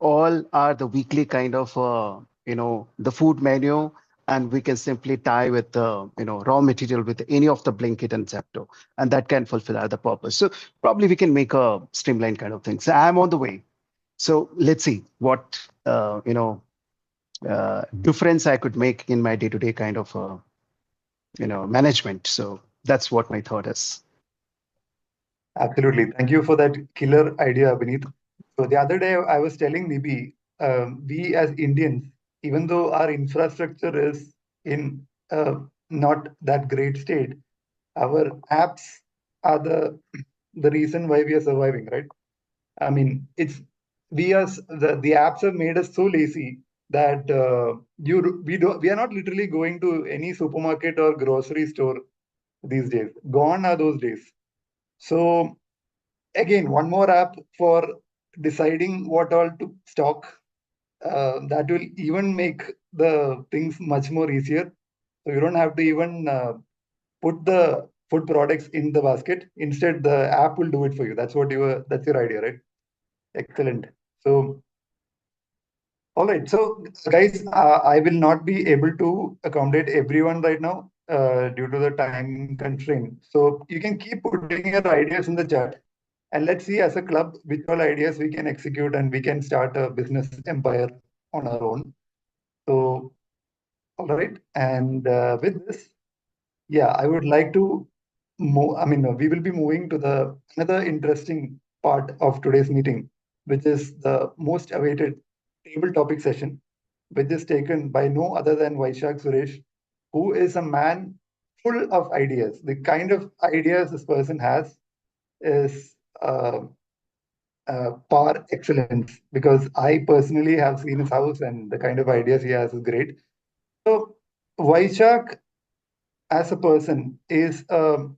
S16: all are the weekly kind of the food menu, and we can simply tie with the raw material with any of the Blinkit and Zepto, and that can fulfill other purpose. So probably we can make a streamline kind of thing. So I'm on the way. So let's see what difference I could make in my day-to-day kind of management. So that's what my thought is.
S15: Absolutely. Thank you for that killer idea, Vineet. So the other day I was telling Nibi, we as Indians, even though our infrastructure is in not that great state, our apps are the reason why we are surviving, right? I mean, the apps have made us so lazy that we are not literally going to any supermarket or grocery store these days. Gone are those days. So again, one more app for deciding what all to stock. That will even make the things much more easier. So you don't have to even put the food products in the basket. Instead, the app will do it for you. That's your idea, right? Excellent. So, all right. So, guys, I will not be able to accommodate everyone right now due to the time constraint. So you can keep putting your ideas in the chat. And let's see as a club which all ideas we can execute and we can start a business empire on our own. So, all right. And with this, yeah, I would like to move. I mean, we will be moving to the another interesting part of today's meeting, which is the most awaited table topic session, which is taken by no other than Vaishak Suresh, who is a man full of ideas. The kind of ideas this person has is par excellence, because I personally have seen his house and the kind of ideas he has is great. So Vaishak as a person is the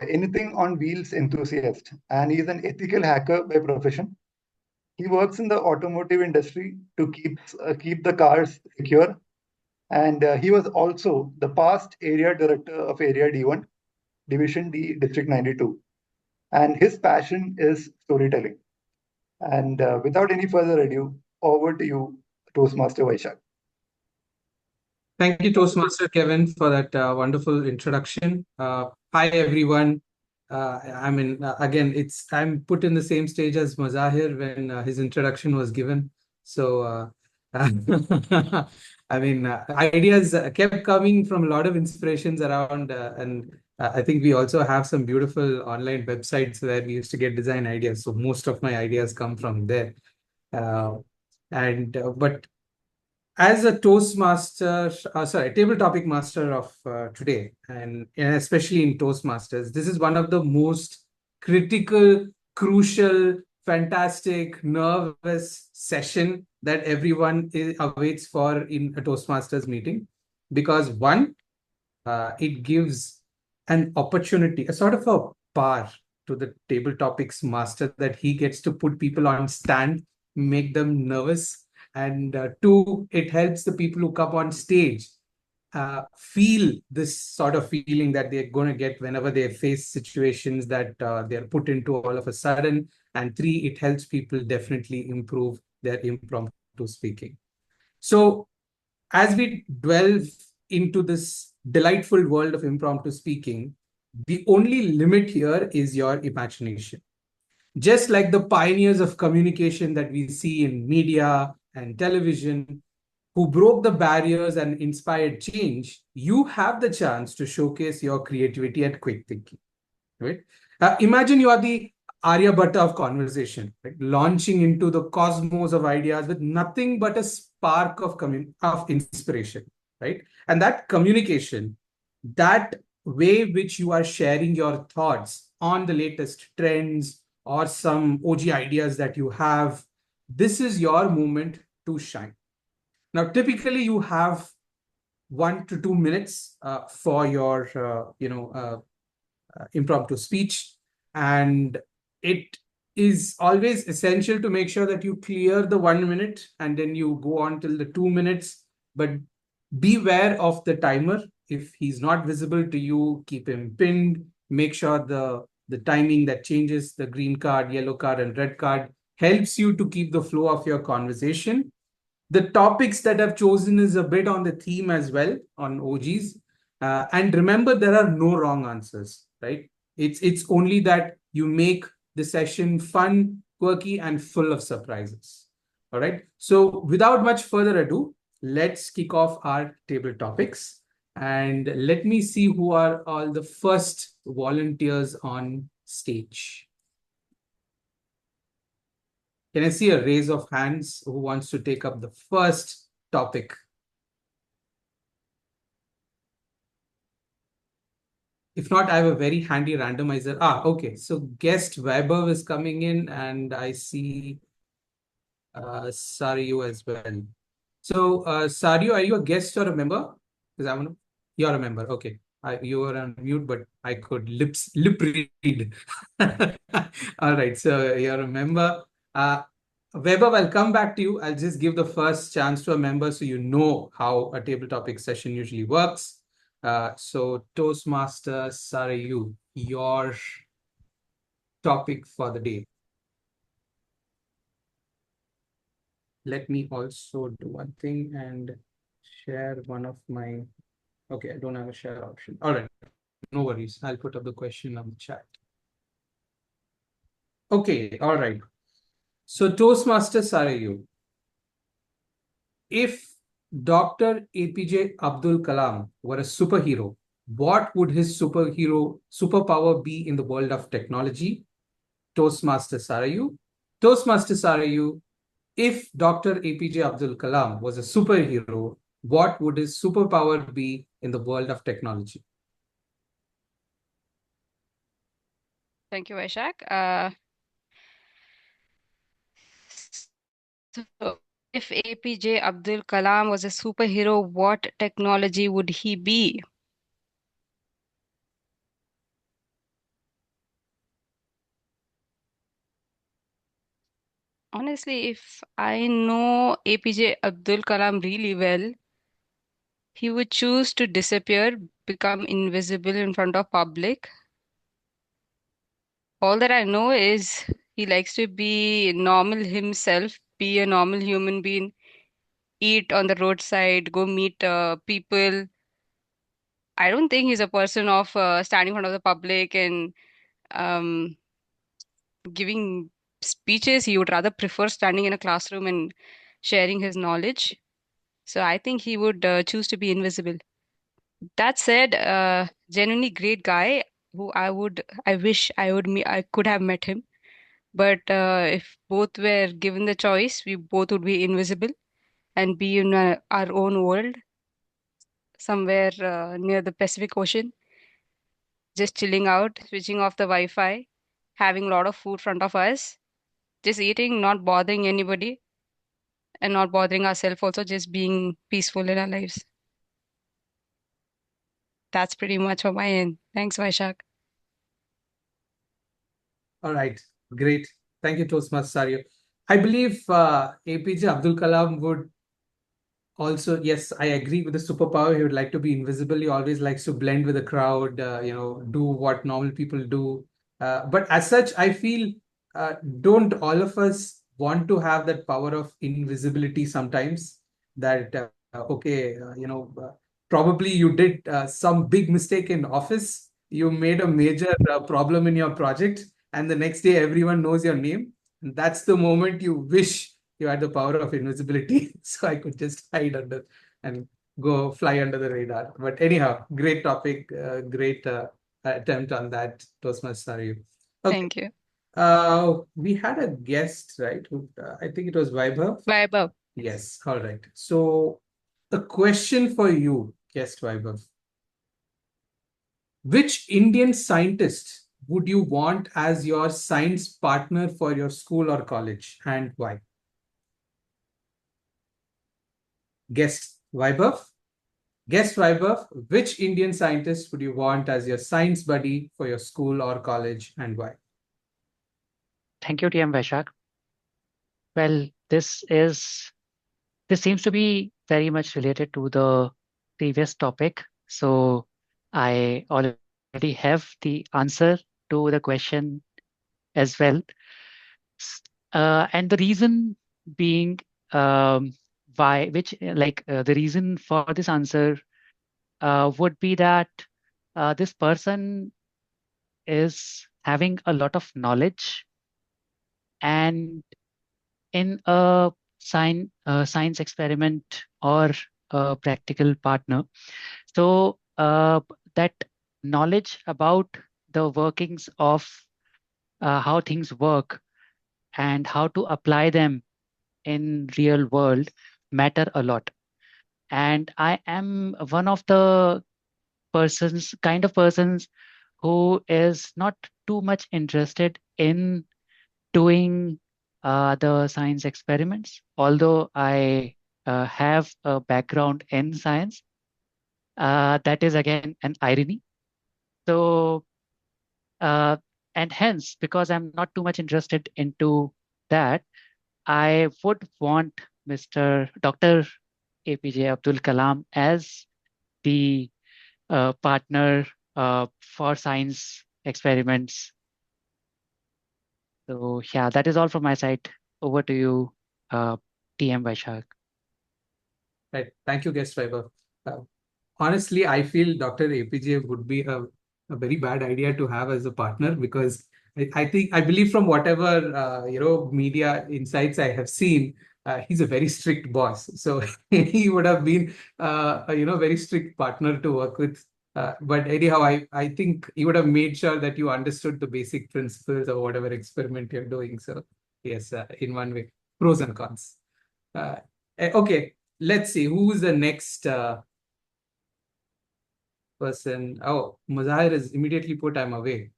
S15: anything on wheels enthusiast, and he's an ethical hacker by profession. He works in the automotive industry to keep the cars secure, and he was also the past area director of Area D1, Division D, District 92. And his passion is storytelling. And without any further ado, over to you, Toastmaster Vaishak.
S13: Thank you, Toastmaster Kevin, for that wonderful introduction. Hi, everyone. Again, I'm put in the same stage as Mazahir when his introduction was given. So, ideas kept coming from a lot of inspirations around, and I think we also have some beautiful online websites where we used to get design ideas. So most of my ideas come from there. But as a table topic master of today, and especially in Toastmasters, this is one of the most critical, crucial, fantastic, nervous session that everyone awaits for in a Toastmasters meeting. Because one, it gives
S17: an opportunity, a sort of a bar to the table topics master, that he gets to put people on stand, make them nervous. And two, it helps the people who come on stage feel this sort of feeling that they're going to get whenever they face situations that they're put into all of a sudden. And three, it helps people definitely improve their impromptu speaking. So as we delve into this delightful world of impromptu speaking, the only limit here is your imagination. Just like the pioneers of communication that we see in media and television, who broke the barriers and inspired change, you have the chance to showcase your creativity and quick thinking. Right? Imagine you are the Aryabhatta of conversation, right? Launching into the cosmos of ideas with nothing but a spark of inspiration, right? And that communication, that way which you are sharing your thoughts on the latest trends or some OG ideas that you have, this is your moment to shine. Now, typically, you have 1 to 2 minutes for your, impromptu speech, and it is always essential to make sure that you clear the 1 minute and then you go on till the 2 minutes. But beware of the timer. If he's not visible to you, keep him pinned. Make sure the timing that changes, the green card, yellow card, and red card, helps you to keep the flow of your conversation. The topics that I've chosen is a bit on the theme as well, on OGs. And remember, there are no wrong answers, right? It's only that you make the session fun, quirky, and full of surprises. All right. So without much further ado, let's kick off our table topics. And let me see who are all the first volunteers on stage. Can I see a raise of hands who wants to take up the first topic? If not, I have a very handy randomizer. Okay. So guest Weber is coming in, and I see Sariu as well. So Sariu, are you a guest or a member? Because you're a member. Okay. You were on mute, but I could lip read. All right. So you're a member. Weber, I'll come back to you. I'll just give the first chance to a member so you know how a table topic session usually works. So Toastmaster Sarayu, your topic for the day. Let me also do one thing and share one of my... Okay, I don't have a share option. All right, no worries. I'll put up the question on the chat. Okay, all right. So Toastmaster Sarayu, if Dr. APJ Abdul Kalam were a superhero, what would his superpower be in the world of technology? Toastmaster Sarayu. Toastmaster Sarayu, if Dr. APJ Abdul Kalam was a superhero, what would his superpower be in the world of technology?
S18: Thank you, Vaishak. So if APJ Abdul Kalam was a superhero, what technology would he be? Honestly, if I know APJ Abdul Kalam really well, he would choose to disappear, become invisible in front of public. All that I know is he likes to be normal himself, be a normal human being, eat on the roadside, go meet people. I don't think he's a person of standing in front of the public and um, giving speeches. He would rather prefer standing in a classroom and sharing his knowledge. So I think he would choose to be invisible. That said, genuinely great guy who I wish I could have met him. But if both were given the choice, we both would be invisible and be in our own world, somewhere near the Pacific Ocean, just chilling out, switching off the Wi-Fi, having a lot of food front of us, just eating, not bothering anybody, and not bothering ourselves also, just being peaceful in our lives. That's pretty much on my end. Thanks, Vaishak.
S17: All right, great. Thank you, Toastmaster. I believe APJ Abdul Kalam would also, yes, I agree with the superpower. He would like to be invisible. He always likes to blend with the crowd, do what normal people do. But as such, I feel, don't all of us want to have that power of invisibility sometimes? That, probably you did some big mistake in office. You made a major problem in your project, and the next day everyone knows your name. And that's the moment you wish you had the power of invisibility, so I could just hide under and go fly under the radar. But anyhow, great topic, great attempt on that, Toastmaster. Okay.
S18: Thank you.
S17: We had a guest, right? I think it was Vaibhav.
S18: Vaibhav.
S17: Yes. All right. So, a question for you, guest Vaibhav. Which Indian scientist would you want as your science partner for your school or college, and why? Guest Vaibhav. Guest Vaibhav, which Indian scientist would you want as your science buddy for your school or college, and why?
S4: Thank you, TM Vaishak. Well, this seems to be very much related to the previous topic. So I already have the answer to the question as well. And the reason being, the reason for this answer would be that this person is having a lot of knowledge, and in a science experiment or a practical partner. So that knowledge about the workings of how things work and how to apply them in real world matter a lot. And I am one of the kind of persons who is not too much interested in doing the science experiments, although I have a background in science. That is again an irony. So, uh, and hence, because I'm not too much interested into that, I would want Mr. Dr. APJ Abdul Kalam as the partner for science experiments. So yeah, that is all from my side. Over to you, TM Vaishak.
S17: Right. Thank you, guest Vaibhav. Honestly, I feel Dr. APJ would be a very bad idea to have as a partner, because I believe from whatever media insights I have seen, he's a very strict boss. So he would have been a very strict partner to work with. But anyhow, I think he would have made sure that you understood the basic principles of whatever experiment you're doing. So yes, in one way, pros and cons. Okay, let's see who's the next person. Oh, Mazahir is immediately put, I'm away.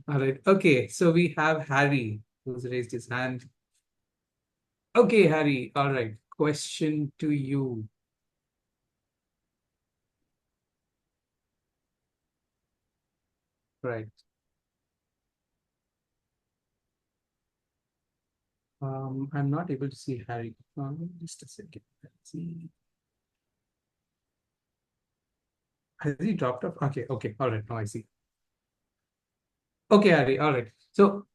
S17: All right. Okay. So we have Harry who's raised his hand. Okay, Harry. All right. Question to you. Right. I'm not able to see Harry. Just a second. Let's see. Has he dropped off? Okay. Okay. All right. Now I see. Okay, Harry. All right. So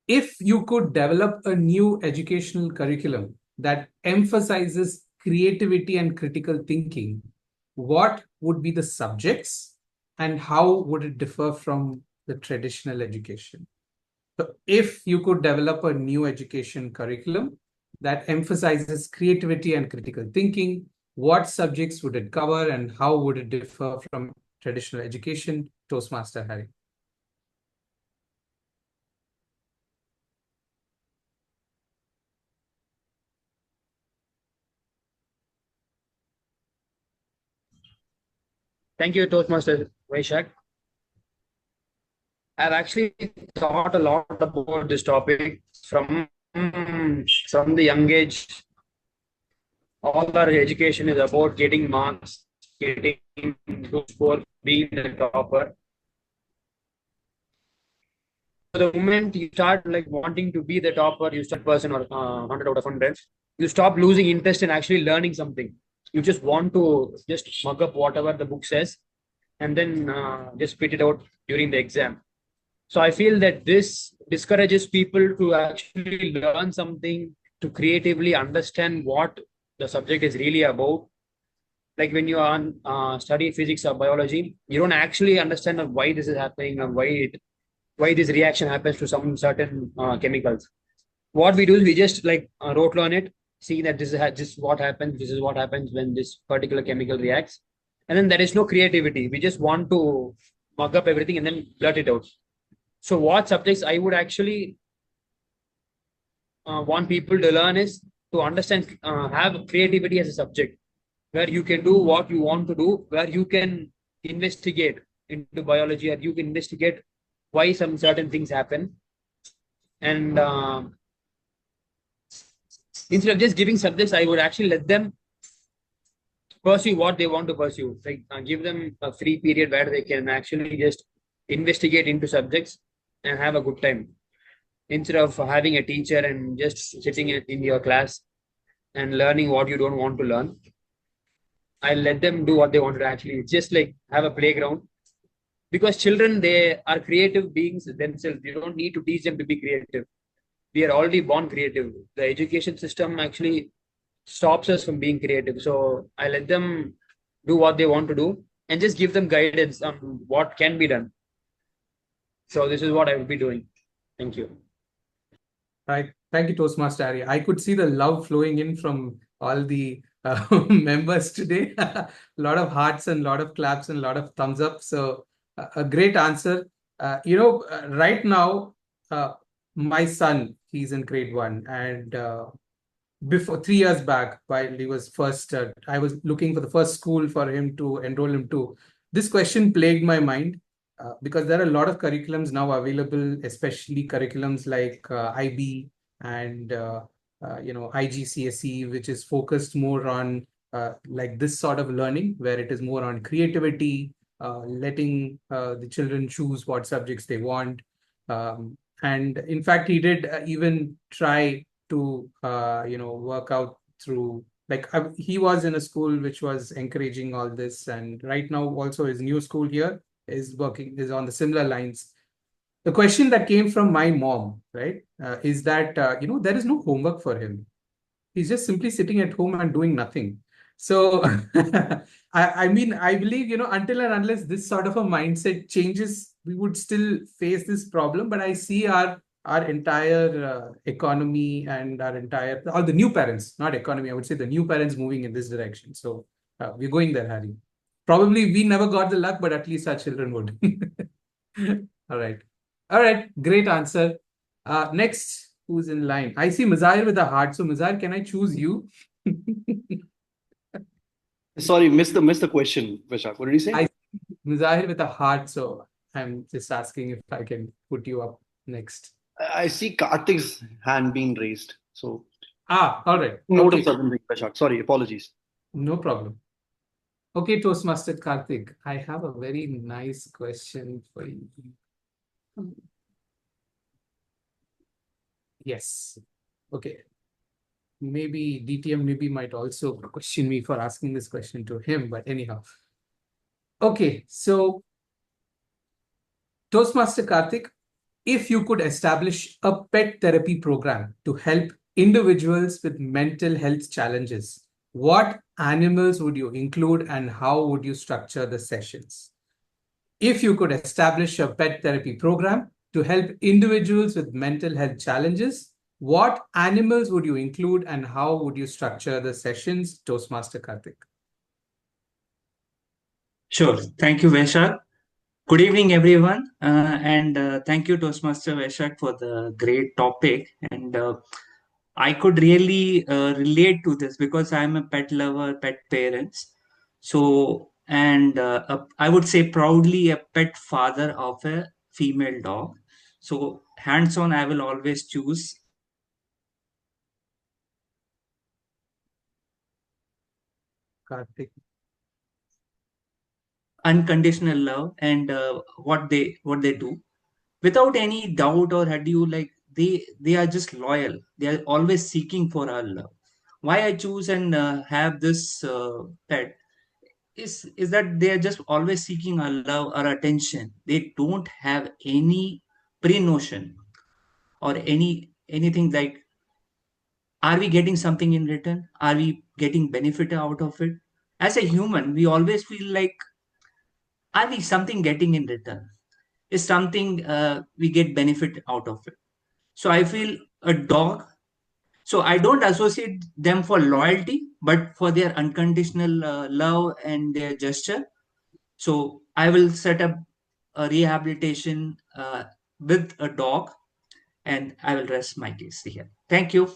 S17: if you could develop a new educational curriculum that emphasizes creativity and critical thinking, what would be the subjects and how would it differ from the traditional education? So if you could develop a new education curriculum that emphasizes creativity and critical thinking, what subjects would it cover and how would it differ from traditional education? Toastmaster Harry.
S19: Thank you, Toastmaster Vaishak. I've actually thought a lot about this topic from the young age. All our education is about getting marks, getting good score, being the topper. So the moment you start like wanting to be the topper, you start person or 100 out of 100, you stop losing interest in actually learning something. You just want to just mug up whatever the book says and then just spit it out during the exam. So I feel that this discourages people to actually learn something, to creatively understand what the subject is really about. Like when you are on study physics or biology, you don't actually understand why this is happening and why this reaction happens to some certain chemicals. What we do is we just like rote learn it, see that this is what happens. This is what happens when this particular chemical reacts, and then there is no creativity. We just want to mug up everything and then blurt it out. So what subjects I would actually want people to learn is to understand, have creativity as a subject where you can do what you want to do, where you can investigate into biology or you can investigate why some certain things happen. And instead of just giving subjects, I would actually let them pursue what they want to pursue. Like give them a free period where they can actually just investigate into subjects and have a good time instead of having a teacher and just sitting in your class and learning what you don't want to learn. I let them do what they want to actually. Just like have a playground because children, they are creative beings themselves. You don't need to teach them to be creative. We are already born creative. The education system actually stops us from being creative. So I let them do what they want to do and just give them guidance on what can be done. So this is what I will be doing. Thank you.
S17: Right. Thank you, Toastmaster Harry. I could see the love flowing in from all the members today. A lot of hearts and a lot of claps and a lot of thumbs up. So a great answer. Right now, my son, he's in grade 1, and before 3 years back, while he was first, I was looking for the first school for him to enroll him to. This question plagued my mind because there are a lot of curriculums now available, especially curriculums like IB and IGCSE, which is focused more on like this sort of learning, where it is more on creativity, letting the children choose what subjects they want. And in fact, he did even try to work out through like he was in a school which was encouraging all this, and right now also his new school here is on the similar lines. The question that came from my mom, right, is that there is no homework for him. He's just simply sitting at home and doing nothing. So I mean, I believe, until and unless this sort of a mindset changes, we would still face this problem. But I see our entire economy and all the new parents, not economy, I would say the new parents moving in this direction. So we're going there, Harry. Probably we never got the luck, but at least our children would. All right. All right. Great answer. Next, who's in line? I see Mazahir with a heart. So Mazahir, can I choose you?
S8: Sorry, missed the question, Vishak. What did you say?
S17: I see Mazahir with a heart. So I'm just asking if I can put you up next.
S8: I see Karthik's hand being raised. So
S17: all right.
S8: Note
S17: Okay.
S8: of certain things, Vishak. Sorry, apologies.
S17: No problem. Okay, Toastmaster Karthik, I have a very nice question for you. Yes. Okay. Maybe DTM maybe might also question me for asking this question to him, but anyhow. Okay, so Toastmaster Karthik, if you could establish a pet therapy program to help individuals with mental health challenges, what animals would you include and how would you structure the sessions? If you could establish a pet therapy program to help individuals with mental health challenges, what animals would you include and how would you structure the sessions, Toastmaster Karthik?
S20: Sure. Thank you, Vaishak. Good evening, everyone. And thank you, Toastmaster Vaishak, for the great topic. And I could really relate to this because I'm a pet lover, pet parents. So, and I would say proudly a pet father of a female dog. So, hands on, I will always choose
S17: Karthik.
S20: Unconditional love and what they do without any doubt or had you like they are just loyal. They are always seeking for our love. Why I choose and have this pet is that they are just always seeking our love, our attention. They don't have any pre-notion or anything like, are we getting something in return? Are we getting benefit out of it? As a human, we always feel like, are we something getting in return? Is something we get benefit out of it? So I feel a dog. So I don't associate them for loyalty, but for their unconditional love and their gesture. So I will set up a rehabilitation with a dog, and I will rest my case here. Thank you.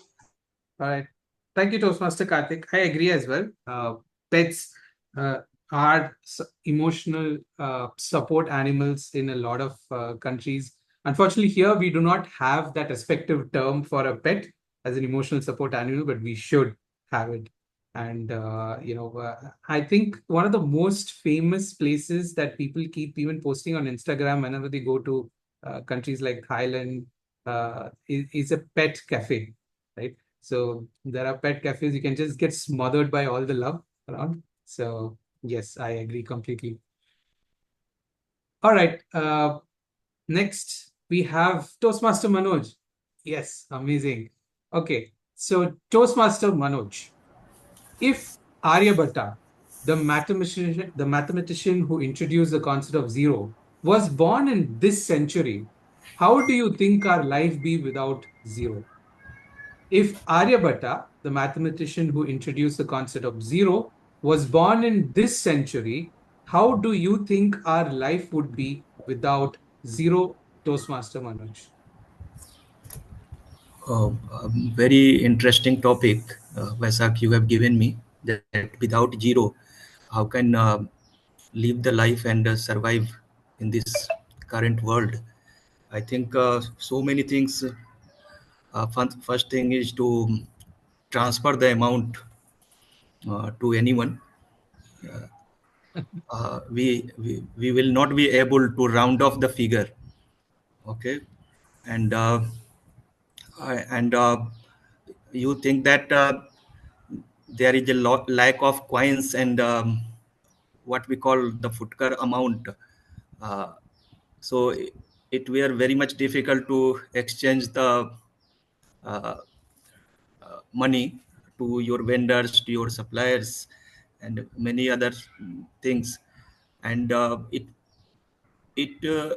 S17: All right. Thank you, Toastmaster Karthik. I agree as well. Pets uh, are emotional support animals in a lot of countries. Unfortunately, here we do not have that respective term for a pet as an emotional support animal, but we should have it. And I think one of the most famous places that people keep even posting on Instagram whenever they go to countries like Thailand is a pet cafe, right? So there are pet cafes. You can just get smothered by all the love around. So yes, I agree completely. All right. Next we have Toastmaster Manoj. Yes, amazing. Okay. So Toastmaster Manoj, if Aryabhatta, the mathematician who introduced the concept of zero, was born in this century, how do you think our life be without zero? If Aryabhatta, the mathematician who introduced the concept of zero, was born in this century, how do you think our life would be without zero, Toastmaster Manoj?
S21: A very interesting topic, Vaisak, you have given me, that without zero, how can live the life and survive in this current world? I think so many things. First thing is to transfer the amount to anyone. We will not be able to round off the figure. Okay, and and you think that there is a lack of coins and what we call the futkar amount. Uh, so it were very much difficult to exchange the uh, money to your vendors, to your suppliers, and many other things. And it were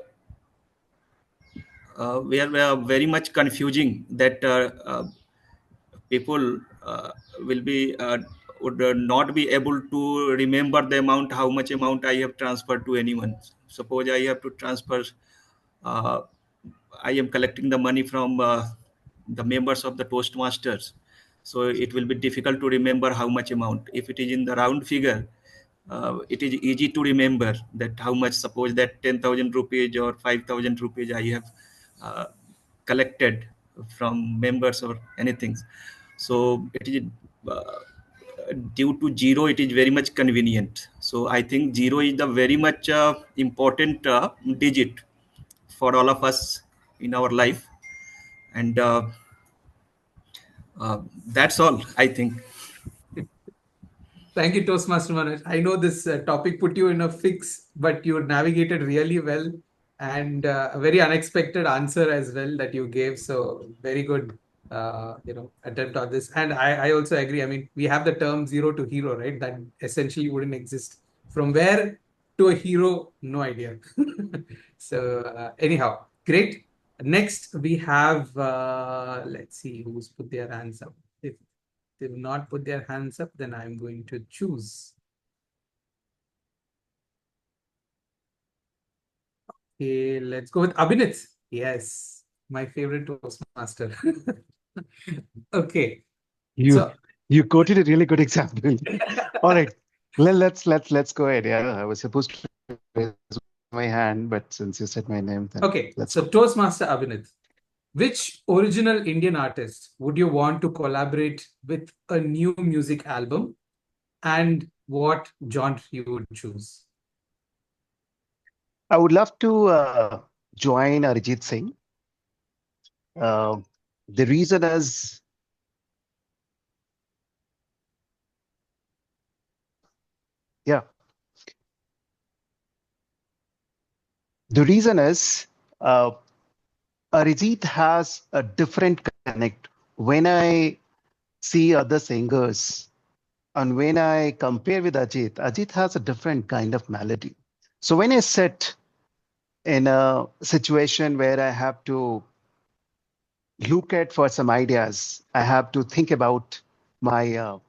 S21: very much confusing that people will be would not be able to remember the amount, how much amount I have transferred to anyone. Suppose I have to transfer, uh, I am collecting the money from the members of the Toastmasters. So it will be difficult to remember how much amount. If it is in the round figure, it is easy to remember that how much, suppose that 10,000 rupees or 5,000 rupees I have collected from members or anything. So it is due to zero, it is very much convenient. So I think zero is the very much important digit for all of us in our life. And that's all, I think.
S17: Thank you, Toastmaster Manoj. I know this topic put you in a fix, but you navigated really well, and a very unexpected answer as well that you gave. So very good, attempt on this. And I also agree. I mean, we have the term zero to hero, right? That essentially wouldn't exist. From where to a hero, no idea. So anyhow, great. Next, we have, let's see who's put their hands up. If they will not put their hands up, then I'm going to choose. Okay, let's go with Abhinit. Yes, my favorite Toastmaster. Okay.
S16: You quoted a really good example. All right, let's go ahead. Yeah, I was supposed to raise my hand, but since you said my name, then
S17: Okay,
S16: let's
S17: so
S16: go.
S17: Toastmaster Abhinit, which original Indian artist would you want to collaborate with a new music album? And what genre you would choose.
S16: I would love to join Arijit Singh. Uh, the reason is, yeah, the reason is Arijit has a different connect. When I see other singers and when I compare with Ajit, Ajit has a different kind of melody. So when I sit in a situation where I have to look at for some ideas, I have to think about my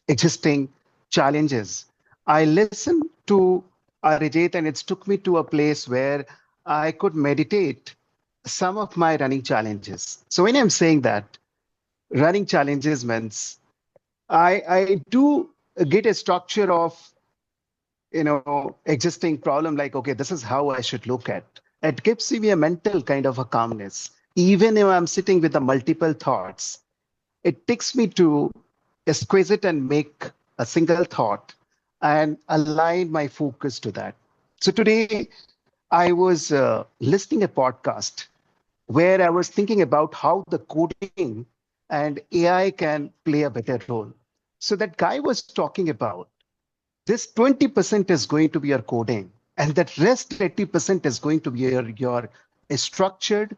S16: existing challenges. I listened to Arijit and it took me to a place where I could meditate some of my running challenges. So when I'm saying that, running challenges means I do get a structure of existing problem like, okay, this is how I should look at. It gives me a mental kind of a calmness. Even if I'm sitting with the multiple thoughts, it takes me to squeeze it and make a single thought and align my focus to that. So today I was listening a podcast where I was thinking about how the coding and AI can play a better role. So that guy was talking about this 20% is going to be your coding, and that rest 80% is going to be your structured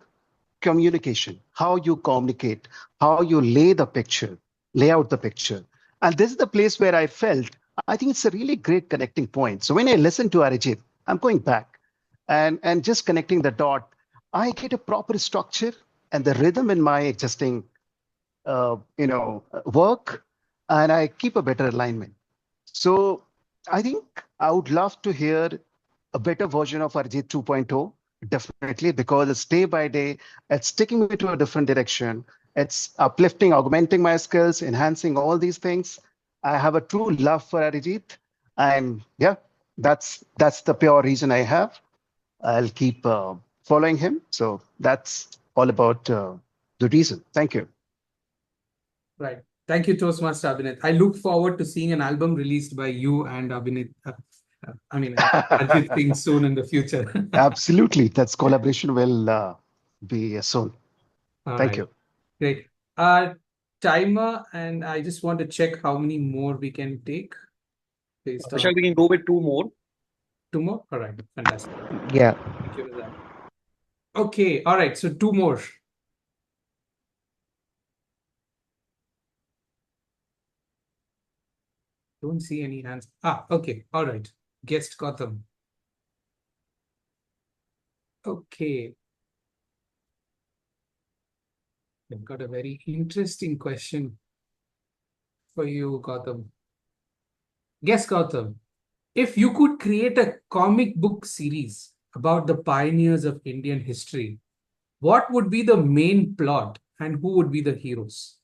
S16: communication, how you communicate, how you lay out the picture. And this is the place where I felt, I think it's a really great connecting point. So when I listen to Arijit, I'm going back and just connecting the dot, I get a proper structure and the rhythm in my existing work, and I keep a better alignment. So I think I would love to hear a better version of Arjit 2.0, definitely, because it's day by day, it's taking me to a different direction. It's uplifting, augmenting my skills, enhancing all these things. I have a true love for Arijit. And yeah, that's the pure reason I have. I'll keep following him. So that's all about the reason. Thank you.
S17: Right. Thank you, Toastmaster Abhinit. I look forward to seeing an album released by you and Abhinit. Ajit Singh soon in the future.
S16: Absolutely. That's collaboration will be soon.
S17: All
S16: Thank
S17: right.
S16: you.
S17: Great. Timer, and I just want to check how many more we can take based on
S8: Vishal, we can go with two more.
S17: two more. All right. Fantastic.
S2: Yeah.
S17: Thank you for that. Okay. All right. So two more. Don't see any hands. Okay. All right. Guest Gotham. Okay. I've got a very interesting question for you, Gotham. Guess, Gotham, if you could create a comic book series about the pioneers of Indian history, what would be the main plot and who would be the heroes?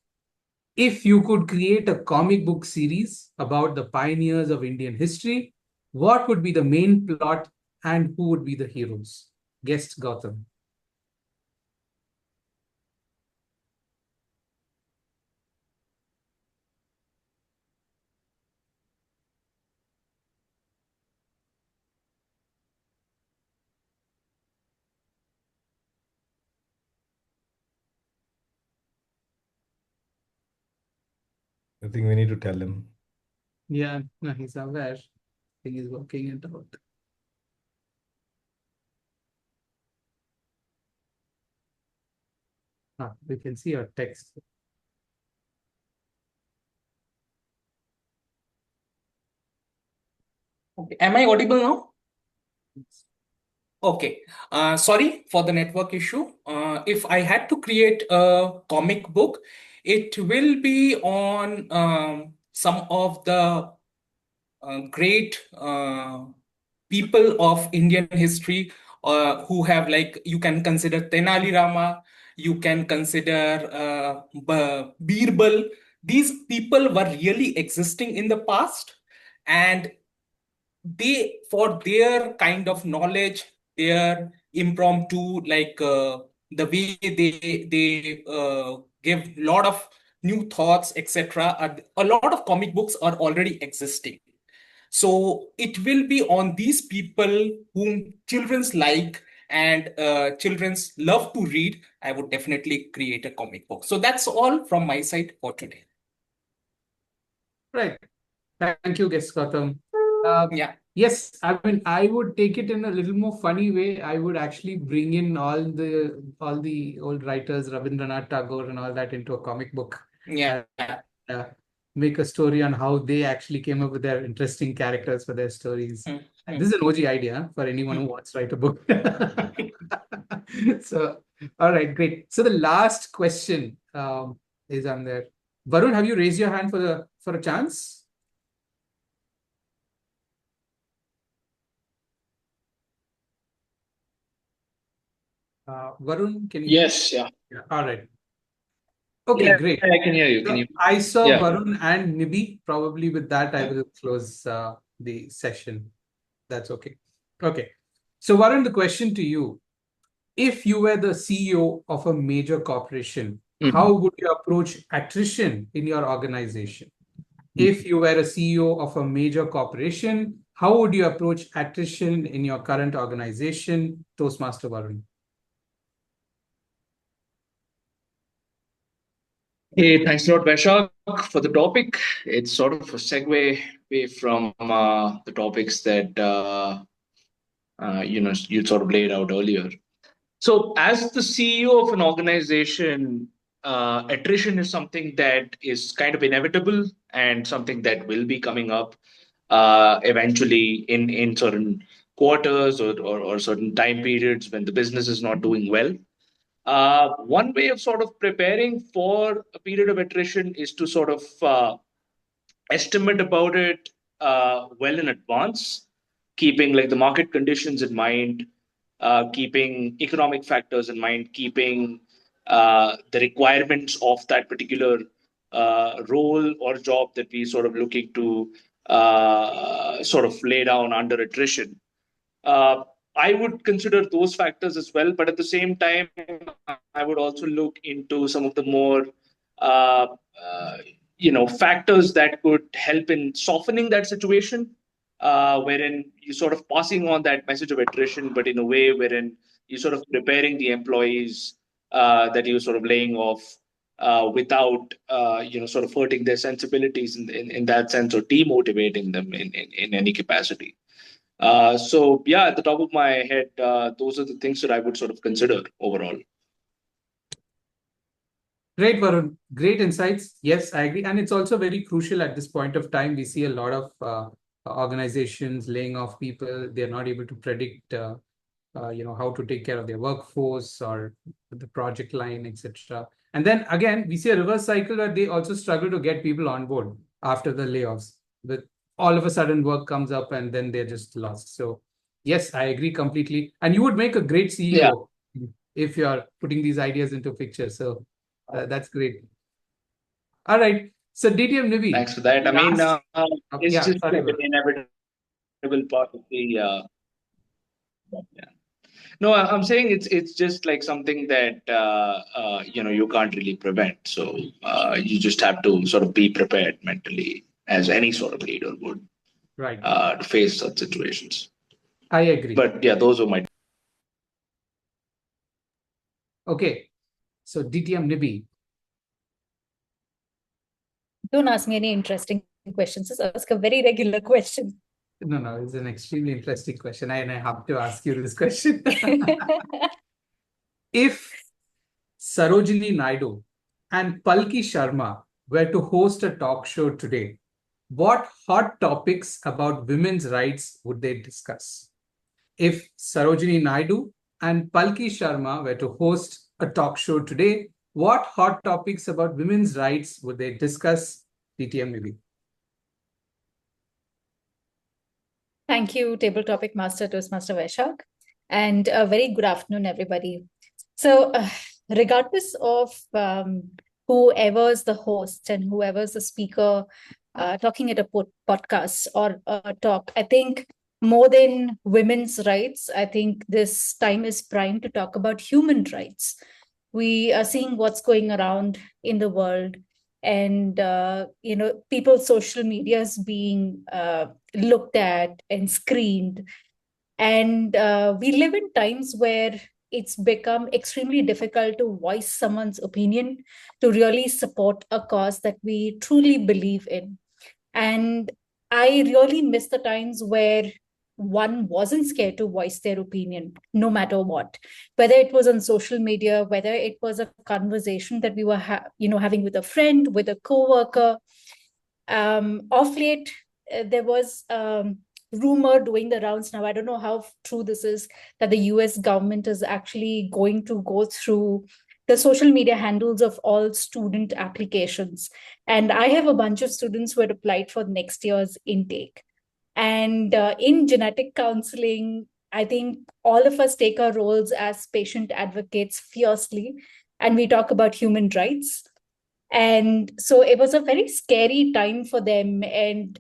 S17: If you could create a comic book series about the pioneers of Indian history, what would be the main plot and who would be the heroes? Guest Gotham.
S3: I think we need to tell him.
S17: Yeah, no, he's aware. I think he's working it out. We can see our text.
S13: Okay. Am I audible now? Okay. Sorry for the network issue. If I had to create a comic book, it will be on some of the great people of Indian history who have, like, you can consider Tenali Rama, you can consider Birbal. These people were really existing in the past, and they, for their kind of knowledge, their impromptu, like the way they give a lot of new thoughts, etc. A lot of comic books are already existing. So it will be on these people whom children's like and children's love to read. I would definitely create a comic book. So that's all from my side for today.
S17: Right. Thank you, guest Gautam.
S13: Yeah.
S17: Yes, I mean, I would take it in a little more funny way. I would actually bring in all the old writers, Rabindranath Tagore and all that into a comic book.
S13: Yeah.
S17: Make a story on how they actually came up with their interesting characters for their stories. And this is an OG idea for anyone who wants to write a book. So, all right, great. So the last question is on there. Varun, have you raised your hand for a chance? Varun, can you?
S1: Yes, yeah.
S17: All right. Okay,
S1: Yeah,
S17: great.
S1: I can hear you.
S17: So
S1: Can you?
S17: I saw
S1: Yeah.
S17: Varun and Nibi. Probably with that, I will close the session. That's okay. Okay. So Varun, the question to you. If you were the CEO of a major corporation, how would you approach attrition in your organization? If you were a CEO of a major corporation, how would you approach attrition in your current organization? Toastmaster Varun.
S1: Hey, thanks a lot, Vaishak, for the topic. It's sort of a segue away from the topics that you sort of laid out earlier. So, as the CEO of an organization, attrition is something that is kind of inevitable and something that will be coming up eventually in certain quarters or certain time periods when the business is not doing well. One way of sort of preparing for a period of attrition is to sort of estimate about it well in advance, keeping like the market conditions in mind, keeping economic factors in mind, keeping the requirements of that particular role or job that we sort of looking to sort of lay down under attrition. Uh, I would consider those factors as well, but at the same time, I would also look into some of the more, uh, uh, factors that could help in softening that situation, wherein you sort of passing on that message of attrition, but in a way wherein you sort of preparing the employees that you're sort of laying off. Without sort of hurting their sensibilities in that sense or demotivating them in any capacity. So yeah, at the top of my head, those are the things that I would sort of consider overall.
S17: Great, Varun. Great insights. Yes, I agree. And it's also very crucial at this point of time. We see a lot of organizations laying off people. They're not able to predict, how to take care of their workforce or the project line, etc. And then again, we see a reverse cycle where they also struggle to get people on board after the layoffs. But all of a sudden, work comes up and then they're just lost. So yes, I agree completely. And you would make a great CEO if you're putting these ideas into picture. So that's great. All right. So DTM Nivi.
S1: Thanks for that. I mean, it's just like an inevitable part of the. No, I'm saying it's just like something that you can't really prevent. So you just have to sort of be prepared mentally, as any sort of leader would,
S17: right,
S1: to face such situations.
S17: I agree.
S1: But yeah, those are my.
S17: Okay. So DTM Nibi.
S12: Don't ask me any interesting questions. Just ask a very regular question.
S17: No, it's an extremely interesting question. And I have to ask you this question. If Sarojini Naidu and Palki Sharma were to host a talk show today, what hot topics about women's rights would they discuss? If Sarojini Naidu and Palki Sharma were to host a talk show today, what hot topics about women's rights would they discuss? DTM maybe.
S12: Thank you, Table Topic Master Toastmaster Vaishak. And a very good afternoon, everybody. So regardless of whoever's the host and whoever's the speaker talking at a podcast or a talk, I think more than women's rights, I think this time is prime to talk about human rights. We are seeing what's going around in the world. and people's social medias being looked at and screened. And we live in times where it's become extremely difficult to voice someone's opinion, to really support a cause that we truly believe in. And I really miss the times where one wasn't scared to voice their opinion, no matter what, whether it was on social media, whether it was a conversation that we were having with a friend, with a coworker. Of late, there was rumor doing the rounds now. I don't know how true this is, that the US government is actually going to go through the social media handles of all student applications. And I have a bunch of students who had applied for next year's intake. And in genetic counseling, I think all of us take our roles as patient advocates fiercely, and we talk about human rights. And so it was a very scary time for them. And,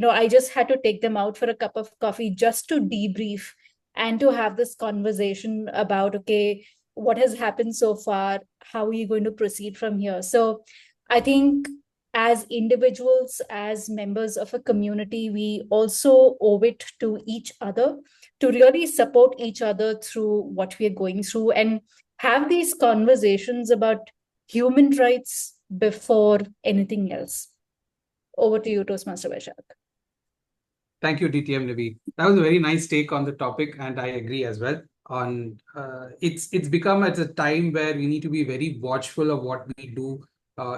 S12: I just had to take them out for a cup of coffee just to debrief and to have this conversation about, okay, what has happened so far? How are you going to proceed from here? So I think as individuals, as members of a community, we also owe it to each other to really support each other through what we are going through and have these conversations about human rights before anything else. Over to you, Toastmaster Vaishak.
S17: Thank you, DTM Naveed. That was a very nice take on the topic, and I agree as well. On it's become at a time where we need to be very watchful of what we do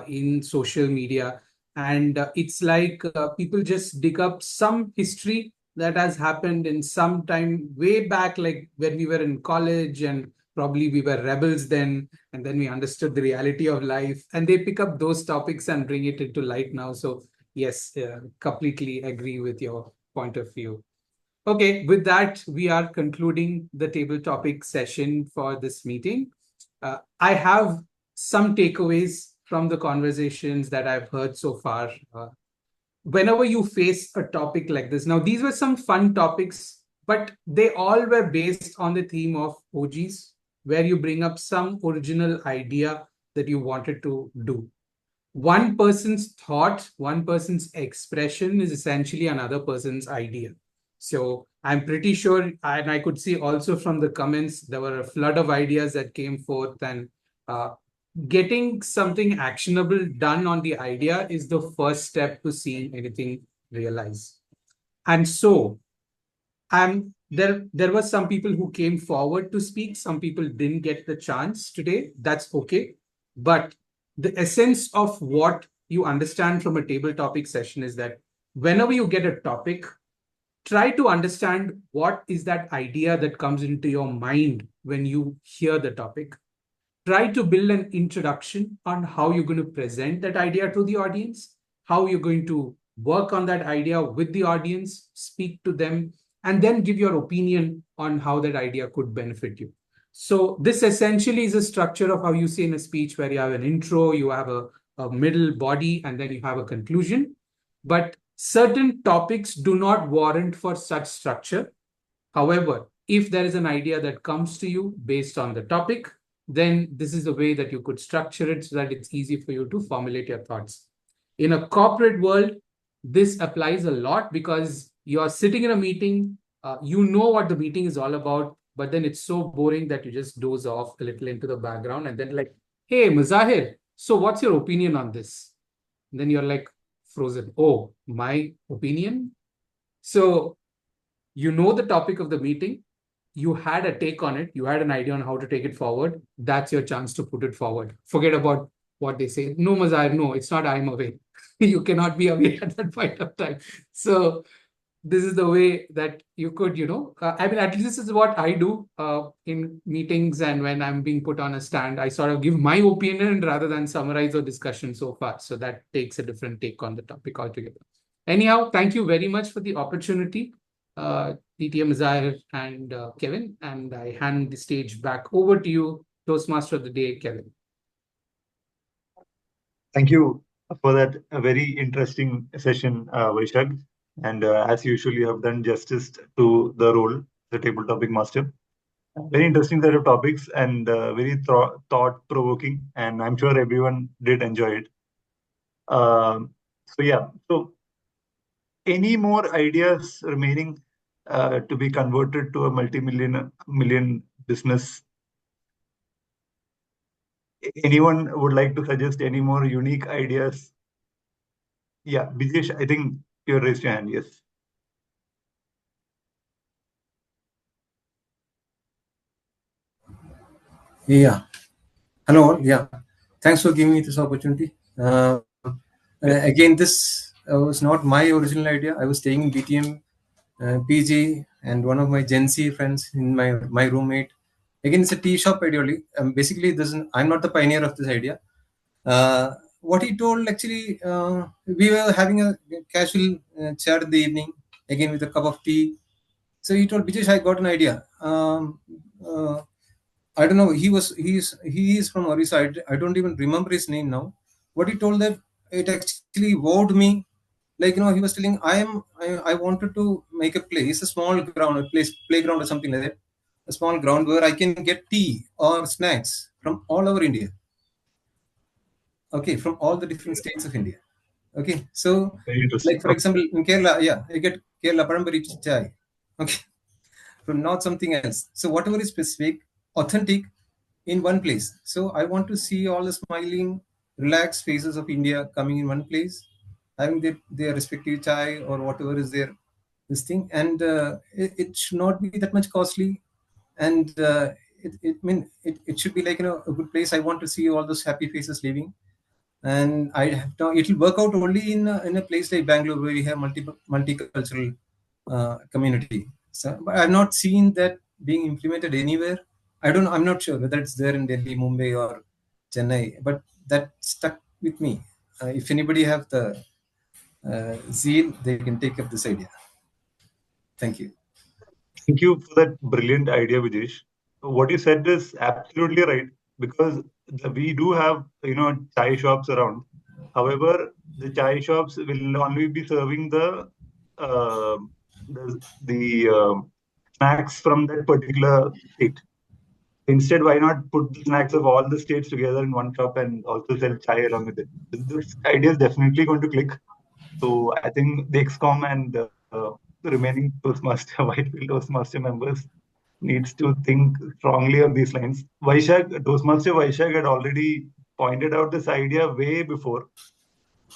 S17: in social media, and it's like people just dig up some history that has happened in some time way back, like when we were in college, and probably we were rebels then, and then we understood the reality of life, and they pick up those topics and bring it into light now. So yes, completely agree with your point of view. Okay, with that, we are concluding the table topic session for this meeting. I have some takeaways from the conversations that I've heard so far. Whenever you face a topic like this, now these were some fun topics, but they all were based on the theme of OGs, where you bring up some original idea that you wanted to do. One person's thought, one person's expression is essentially another person's idea. So I'm pretty sure, and I could see also from the comments, there were a flood of ideas that came forth, and getting something actionable done on the idea is the first step to seeing anything realize. And so there were some people who came forward to speak. Some people didn't get the chance today. That's okay. But the essence of what you understand from a table topic session is that whenever you get a topic, try to understand what is that idea that comes into your mind when you hear the topic. Try to build an introduction on how you're going to present that idea to the audience, how you're going to work on that idea with the audience, speak to them, and then give your opinion on how that idea could benefit you. So this essentially is a structure of how you say in a speech, where you have an intro, you have a middle body, and then you have a conclusion. But certain topics do not warrant for such structure. However, if there is an idea that comes to you based on the topic, then this is the way that you could structure it so that it's easy for you to formulate your thoughts. In a corporate world, this applies a lot because you're sitting in a meeting, you know what the meeting is all about, but then it's so boring that you just doze off a little into the background and then like, hey, Muzahir, so what's your opinion on this? And then you're like frozen. Oh, my opinion? So you know the topic of the meeting, you had a take on it, you had an idea on how to take it forward. That's your chance to put it forward. Forget about what they say. No, Mazahir, no, it's not I'm away. You cannot be away at that point of time. So this is the way that you could, I mean, at least this is what I do in meetings, and when I'm being put on a stand, I sort of give my opinion rather than summarize the discussion so far. So that takes a different take on the topic altogether. Anyhow, thank you very much for the opportunity, DTM Zahir and Kevin, and I hand the stage back over to you, Toastmaster of the day, Kevin.
S7: Thank you for that very interesting session, Vaishak. And as usual, you have done justice to the role, the table topic master. Very interesting set of topics and very thought-provoking. And I'm sure everyone did enjoy it. So yeah, so any more ideas remaining to be converted to a million business? Anyone would like to suggest any more unique ideas? Yeah, Bijesh, I think you raised your hand. Yes.
S3: Yeah. Hello. Yeah. Thanks for giving me this opportunity. Again, this was not my original idea. I was staying in BTM, PG, and one of my Gen Z friends in my roommate. Again, it's a tea shop ideally. Basically, I'm not the pioneer of this idea. What he told actually, we were having a casual chat in the evening, again with a cup of tea. So he told Bijesh, I got an idea. I don't know. He is from Orissa. I don't even remember his name now. What he told that it actually wowed me. Like he was telling I wanted to make a place, a small ground, a place playground or something like that, a small ground where I can get tea or snacks from all over India. Okay, from all the different states of India. Okay, so
S7: Very interesting.
S3: like for example, in Kerala, yeah, I get Kerala Parambari chai. Okay, from not something else. So whatever is specific, authentic, in one place. So I want to see all the smiling, relaxed faces of India coming in one place, having their respective chai or whatever is their this thing, and it should not be that much costly, and it should be like a good place. I want to see all those happy faces living, and I have now it will work out only in a place like Bangalore where we have multicultural community. So, but I've not seen that being implemented anywhere. I'm not sure whether it's there in Delhi, Mumbai, or Chennai, but that stuck with me. If anybody have the zeal, they can take up this idea. Thank you.
S7: Thank you for that brilliant idea, Vijesh. What you said is absolutely right because we do have chai shops around. However, the chai shops will only be serving uh, the snacks from that particular state. Instead, why not put the snacks of all the states together in one shop and also sell chai along with it? This idea is definitely going to click. So I think the XCOM and the remaining Toastmaster, Whitefield Toastmaster members needs to think strongly on these lines. Toastmaster Vaishak had already pointed out this idea way before.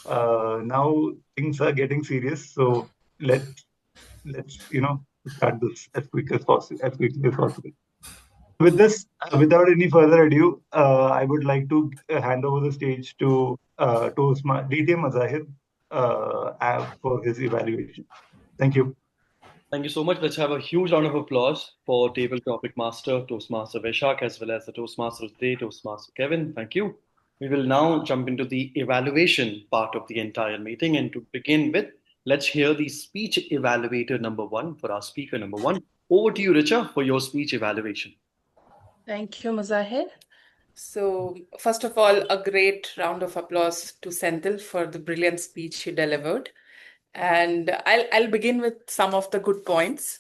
S7: Now things are getting serious, so let's start this as quickly as possible. With this, without any further ado, I would like to hand over the stage to DTM Mazahir for his evaluation. Thank you.
S8: Thank you so much. Let's have a huge round of applause for Table Topic Master, Toastmaster Veshak, as well as the Toastmaster of the day, Toastmaster Kevin. Thank you. We will now jump into the evaluation part of the entire meeting. And to begin with, let's hear the speech evaluator number one for our speaker number one. Over to you, Richa, for your speech evaluation.
S6: Thank you, Muzahir. So, first of all, a great round of applause to Senthil for the brilliant speech he delivered. And I'll begin with some of the good points.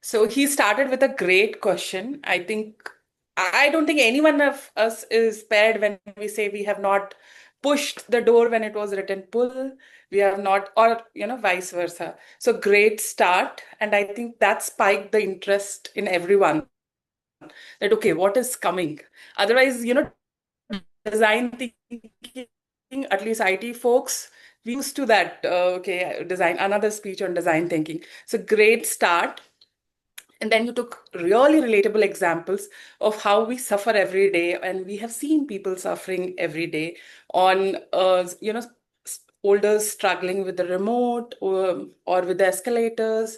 S6: So he started with a great question. I don't think anyone of us is spared when we say we have not pushed the door when it was written pull, we have not, or vice versa. So great start, and I think that spiked the interest in everyone. That okay, what is coming? Otherwise, design thinking, at least IT folks, we used to that. Okay, design another speech on design thinking. So great start. And then you took really relatable examples of how we suffer every day, and we have seen people suffering every day on, olders struggling with the remote or with the escalators.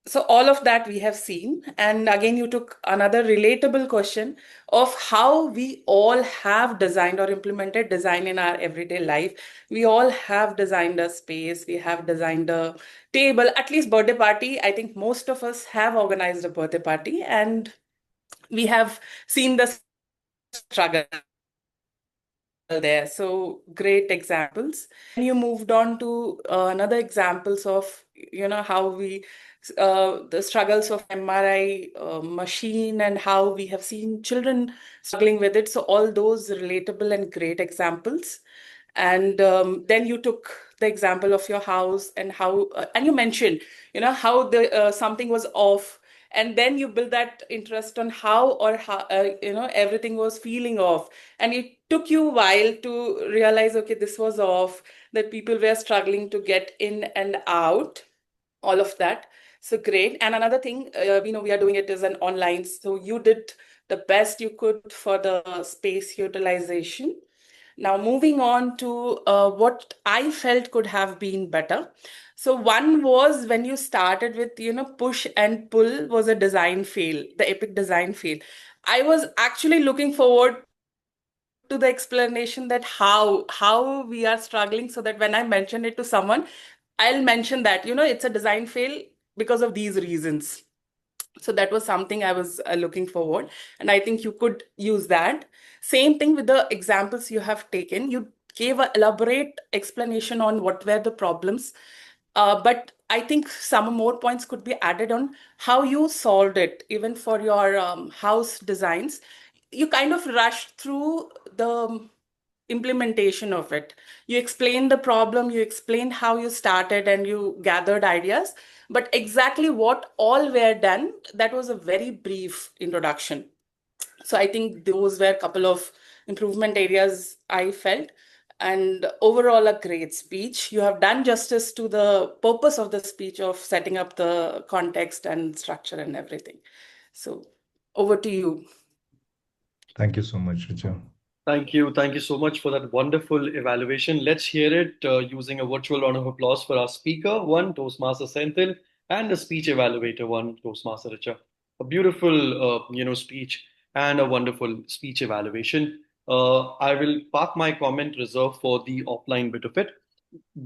S6: So all of that we have seen. And again, you took another relatable question of how we all have designed or implemented design in our everyday life. We all have designed a space, we have designed a table, at least birthday party. I think most of us have organized a birthday party, and we have seen the struggle there. So great examples. And you moved on to another examples of how we the struggles of MRI machine and how we have seen children struggling with it. So all those relatable and great examples. And then you took the example of your house and how, and you mentioned, how the something was off. And then you build that interest on how everything was feeling off. And it took you a while to realize, okay, this was off, that people were struggling to get in and out, all of that. So great. And another thing, we are doing it as an online. So you did the best you could for the space utilization. Now, moving on to what I felt could have been better. So one was when you started with, push and pull was a design fail, the epic design fail. I was actually looking forward to the explanation that how we are struggling, so that when I mention it to someone, I'll mention that, it's a design fail because of these reasons. So that was something I was looking forward, and I think you could use that. Same thing with the examples you have taken. You gave an elaborate explanation on what were the problems, but I think some more points could be added on how you solved it, even for your house designs. You kind of rushed through the implementation of it. You explained the problem, you explained how you started, and you gathered ideas. But exactly what all were done, that was a very brief introduction. So I think those were a couple of improvement areas I felt. And overall, a great speech. You have done justice to the purpose of the speech of setting up the context and structure and everything. So over to you.
S7: Thank you so much, Richa.
S8: Thank you. Thank you so much for that wonderful evaluation. Let's hear it using a virtual round of applause for our speaker, one, Toastmaster Senthil, and the speech evaluator, one, Toastmaster Richa. A beautiful, speech and a wonderful speech evaluation. I will park my comment reserved for the offline bit of it,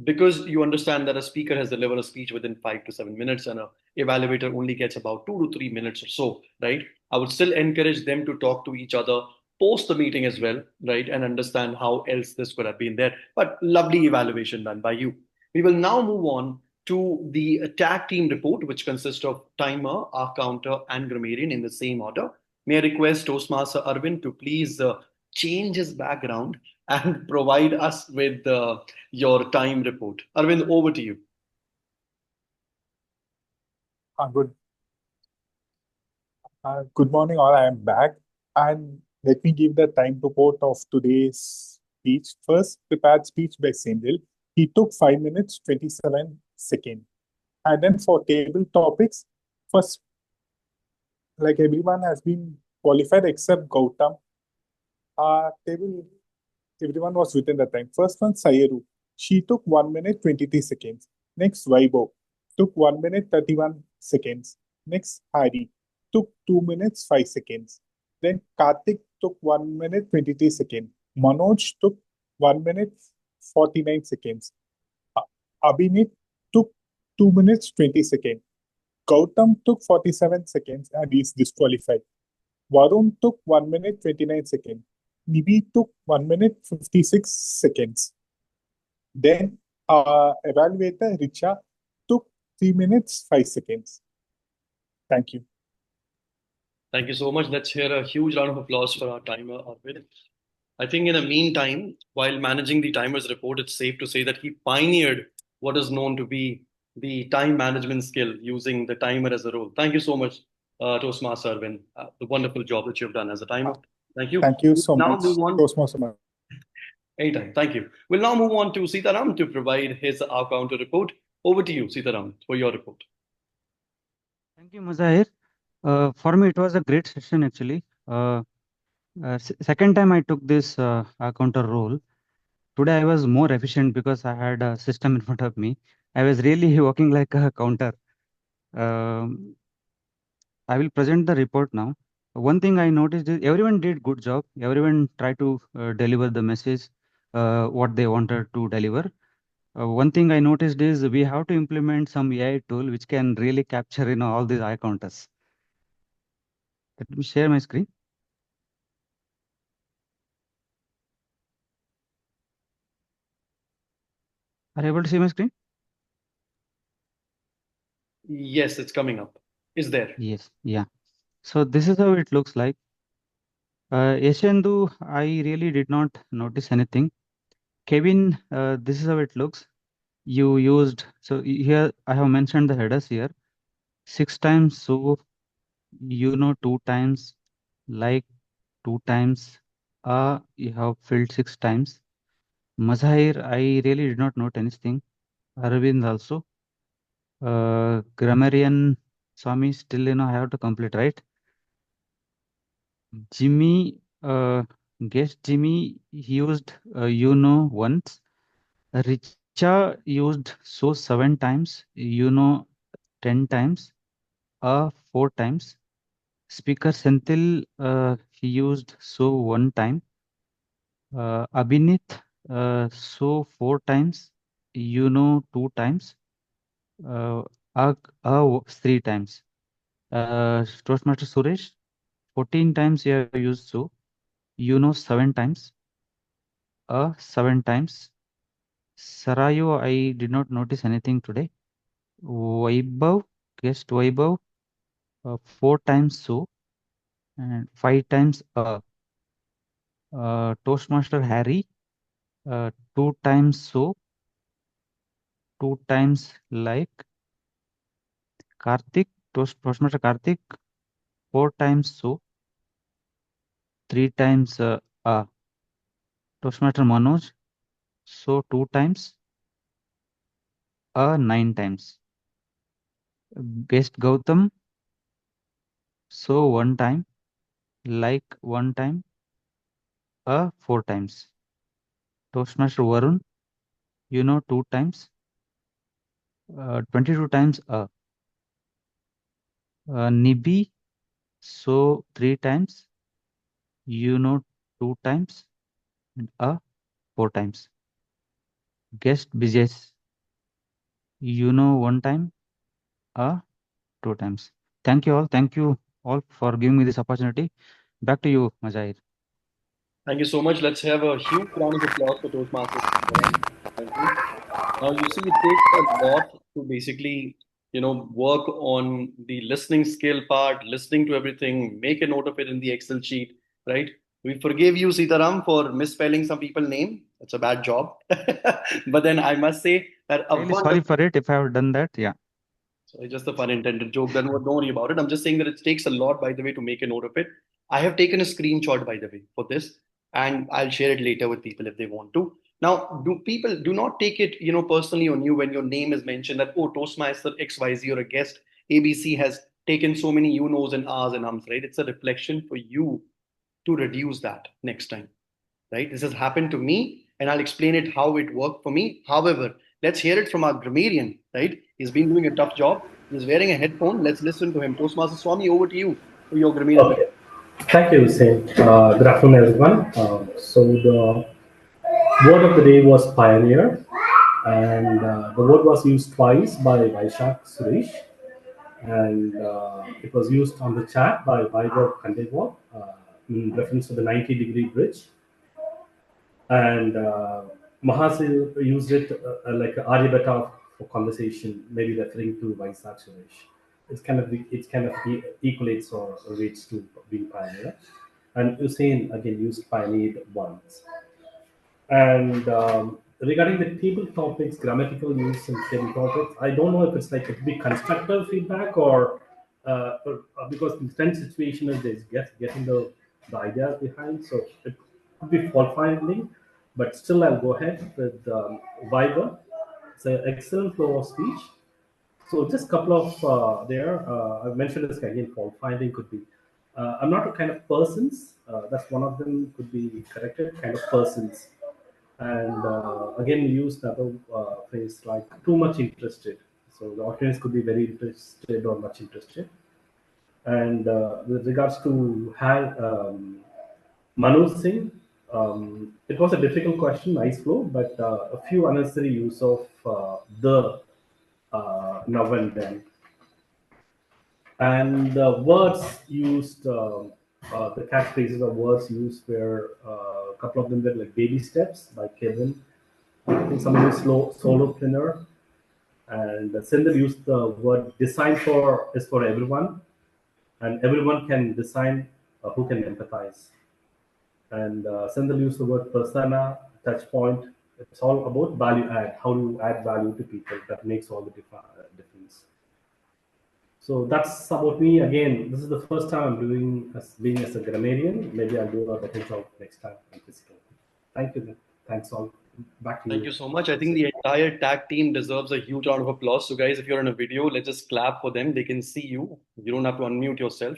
S8: because you understand that a speaker has delivered a speech within 5 to 7 minutes and a evaluator only gets about 2 to 3 minutes or so, right? I would still encourage them to talk to each other post the meeting as well, right? And understand how else this could have been there. But lovely evaluation done by you. We will now move on to the tag team report, which consists of timer, our counter, and grammarian in the same order. May I request Toastmaster Arvind to please change his background and provide us with your time report. Arvind, over to you.
S9: Good. Good morning, all. I am back, and let me give the time report of today's speech. First, prepared speech by Sendil. He took 5 minutes 27 seconds. And then for table topics, first, like everyone has been qualified except Gautam. Table, everyone was within the time. First one, Sayeru. She took 1 minute 23 seconds. Next, Vaibhav took 1 minute 31 seconds. Next, Hari took 2 minutes 5 seconds. Then Karthik took 1 minute 23 seconds. Manoj took 1 minute 49 seconds. Abhinit took 2 minutes 20 seconds. Gautam took 47 seconds and is disqualified. Varun took 1 minute 29 seconds. Nibi took 1 minute 56 seconds. Then evaluator Richa took 3 minutes 5 seconds. Thank you.
S8: Thank you so much. Let's hear a huge round of applause for our timer, Arvind. I think in the meantime, while managing the timer's report, it's safe to say that he pioneered what is known to be the time management skill using the timer as a role. Thank you so much, Toastmaster Arvind. The wonderful job that you've done as a timer. Thank you.
S9: Thank you so
S8: now
S9: much,
S8: move on.
S9: Toastmaster.
S8: Anytime. Thank you. We'll now move on to Sitaram to provide his our counter report. Over to you, Sitaram, for your report.
S10: Thank you, Muzahir. For me, it was a great session actually. Second time I took this counter role. Today I was more efficient because I had a system in front of me. I was really working like a counter. I will present the report now. One thing I noticed is everyone did good job. Everyone tried to deliver the message what they wanted to deliver. One thing I noticed is we have to implement some AI tool which can really capture all these eye counters. Let me share my screen. Are you able to see my screen?
S8: Yes, it's coming up. Is there?
S10: Yes. Yeah. So this is how it looks like. Yeshendu, I really did not notice anything. Kevin, this is how it looks. You used, so here I have mentioned the headers here. 6 times, so 2 times, like 2 times, you have filled 6 times. Mazahir, I really did not note anything. Arvind also. Grammarian Swami, still, I have to complete, right? Jimmy, guess Jimmy used, once. Richa used so 7 times, 10 times, 4 times. Speaker Senthil, he used so 1 time. Abhinit, so 4 times, 2 times. Ag, 3 times. Toastmaster Suresh, 14 times you have used so, 7 times. 7 times. Sarayu, I did not notice anything today. Vaibhav, guessed Vaibhav, 4 times so, and 5 times Toastmaster Harry, 2 times so, 2 times like. Karthik, Toastmaster Karthik, 4 times so, 3 times Toastmaster Manoj, so 2 times, 9 times. Guest Gautam, so 1 time, like 1 time, 4 times. Toastmaster Varun, 2 times, 22 times Nibi, so 3 times, 2 times, and 4 times. Guest Bijes, 1 time, 2 times. Thank you all. Thank you all for giving me this opportunity. Back to you, Mazahir.
S8: Thank you so much. Let's have a huge round of applause for Toastmasters. Thank you. Now, you see, it takes a lot to basically, work on the listening skill part, listening to everything, make a note of it in the Excel sheet, right? We forgive you, Sitaram, for misspelling some people's name. It's a bad job. But then I must say that
S10: Really sorry for it if I have done that. Yeah.
S8: So it's just a fun intended joke. Don't worry about it. I'm just saying that it takes a lot, by the way, to make a note of it. I have taken a screenshot, by the way, for this, and I'll share it later with people if they want to. Now, do not take it, personally on you when your name is mentioned that, oh, Toastmaster XYZ or a guest ABC has taken so many you knows and ahs and ums, right? It's a reflection for you to reduce that next time, right? This has happened to me, and I'll explain it how it worked for me. However, let's hear it from our grammarian, right? He's been doing a tough job. He's wearing a headphone. Let's listen to him. Toastmaster Swami, over to you for your grammarian.
S11: Okay. Thank you, Hussein. Good afternoon, everyone. So the word of the day was pioneer, and the word was used twice by Vaishak Suresh, and it was used on the chat by Vaibhav Khandewal in reference to the 90-degree bridge. And Mahasil used it like Aryabhata for conversation, maybe referring to Vaishak Suresh. It's kind of equates or relates to being pioneer. And Hussein again used pioneered once. And regarding the table topics, grammatical use and table topics, I don't know if it's like it could be constructive feedback or because the current situation is getting the ideas behind, so it could be fault finding, but still I'll go ahead with Viber. It's an excellent flow of speech. So just a couple of I've mentioned this again, fault finding could be. I'm not a kind of persons. That's one of them could be corrected. Kind of persons, and again we use another phrase like too much interested. So the audience could be very interested or much interested. And with regards to Manu Singh, it was a difficult question, nice flow, but a few unnecessary use of the now and then. And the words used, the catchphrases or words used were a couple of them were like baby steps by Kevin. I think someone is solopreneur. And Sindel used the word design is for everyone. And everyone can design who can empathize. And Sindel used the word persona, touch point. It's all about value add, how you add value to people. That makes all the difference. So that's about me. Again, this is the first time I'm doing being as a grammarian. Maybe I'll do a better job next time in physical. Thank you. Thanks all. Back to you.
S8: Thank you so much. I think the entire tag team deserves a huge round of applause. So guys, if you're in a video, let's just clap for them. They can see you. You don't have to unmute yourself.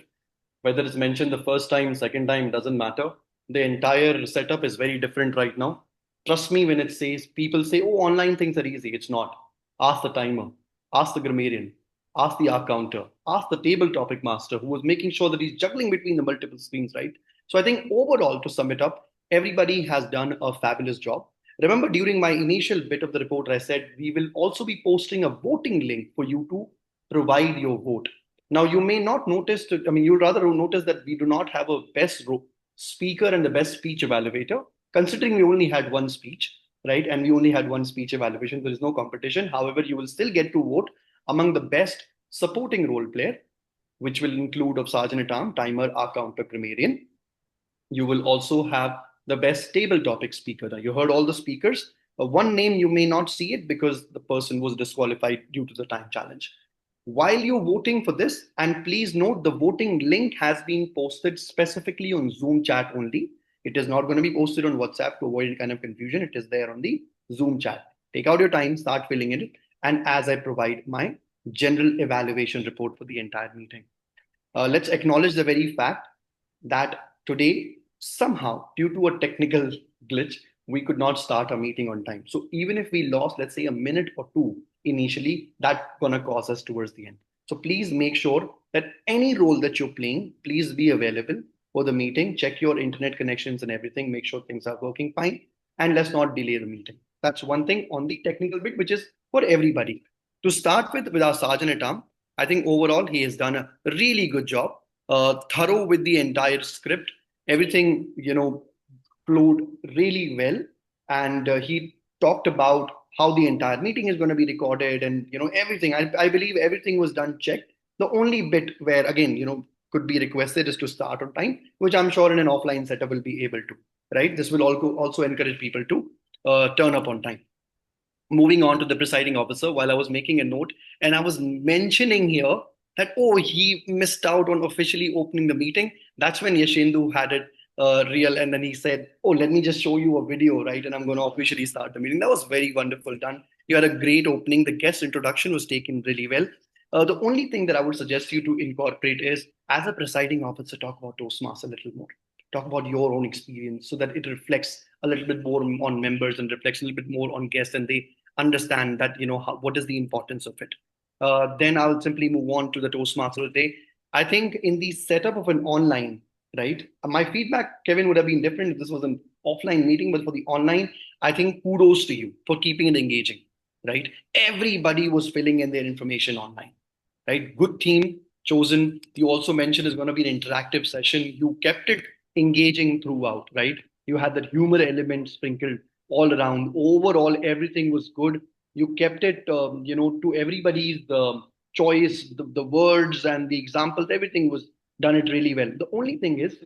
S8: Whether it's mentioned the first time, second time, doesn't matter. The entire setup is very different right now. Trust me when it says, people say, oh, online things are easy. It's not. Ask the timer, ask the grammarian, ask the R counter, ask the table topic master who was making sure that he's juggling between the multiple screens, right? So I think overall, to sum it up, everybody has done a fabulous job. Remember, during my initial bit of the report, I said we will also be posting a voting link for you to provide your vote. Now, you may not notice, you'll rather notice that we do not have a best speaker and the best speech evaluator, considering we only had one speech, right? And we only had one speech evaluation. There is no competition. However, you will still get to vote among the best supporting role player, which will include of Sergeant at Arm, Timer, R Counter, Grammarian. You will also have the best table topic speaker. Now, you heard all the speakers. One name you may not see it because the person was disqualified due to the time challenge. While you're voting for this, and please note the voting link has been posted specifically on Zoom chat only. It is not going to be posted on WhatsApp to avoid any kind of confusion. It is there on the Zoom chat. Take out your time, start filling in it, and as I provide my general evaluation report for the entire meeting. Let's acknowledge the very fact that today, somehow, due to a technical glitch, we could not start our meeting on time. So even if we lost, let's say, a minute or two initially, that's going to cause us towards the end. So please make sure that any role that you're playing, please be available for the meeting. Check your internet connections and everything. Make sure things are working fine. And let's not delay the meeting. That's one thing on the technical bit, which is for everybody. To start with our Sergeant at Arm, I think overall he has done a really good job, thorough with the entire script. Everything, flowed really well. And he talked about how the entire meeting is going to be recorded and, everything. I believe everything was done checked. The only bit where, again, could be requested is to start on time, which I'm sure in an offline setup will be able to, right? This will also encourage people to turn up on time. Moving on to the presiding officer, while I was making a note and I was mentioning here that, oh, he missed out on officially opening the meeting. That's when Yashendu had it real. And then he said, oh, let me just show you a video, right? And I'm going to officially start the meeting. That was very wonderful done. You had a great opening. The guest introduction was taken really well. The only thing that I would suggest you to incorporate is, as a presiding officer, talk about Toastmaster a little more. Talk about your own experience so that it reflects a little bit more on members and reflects a little bit more on guests, and they understand that, what is the importance of it. Then I'll simply move on to the Toastmaster of the day. I think in the setup of an online, right, my feedback, Kevin, would have been different if this was an offline meeting, but for the online, I think kudos to you for keeping it engaging, right? Everybody was filling in their information online, right? Good team chosen. You also mentioned it's going to be an interactive session. You kept it engaging throughout, right? You had that humor element sprinkled all around. Overall, everything was good. You kept it, to everybody's choice, the words and the examples, everything was done it really well. The only thing is,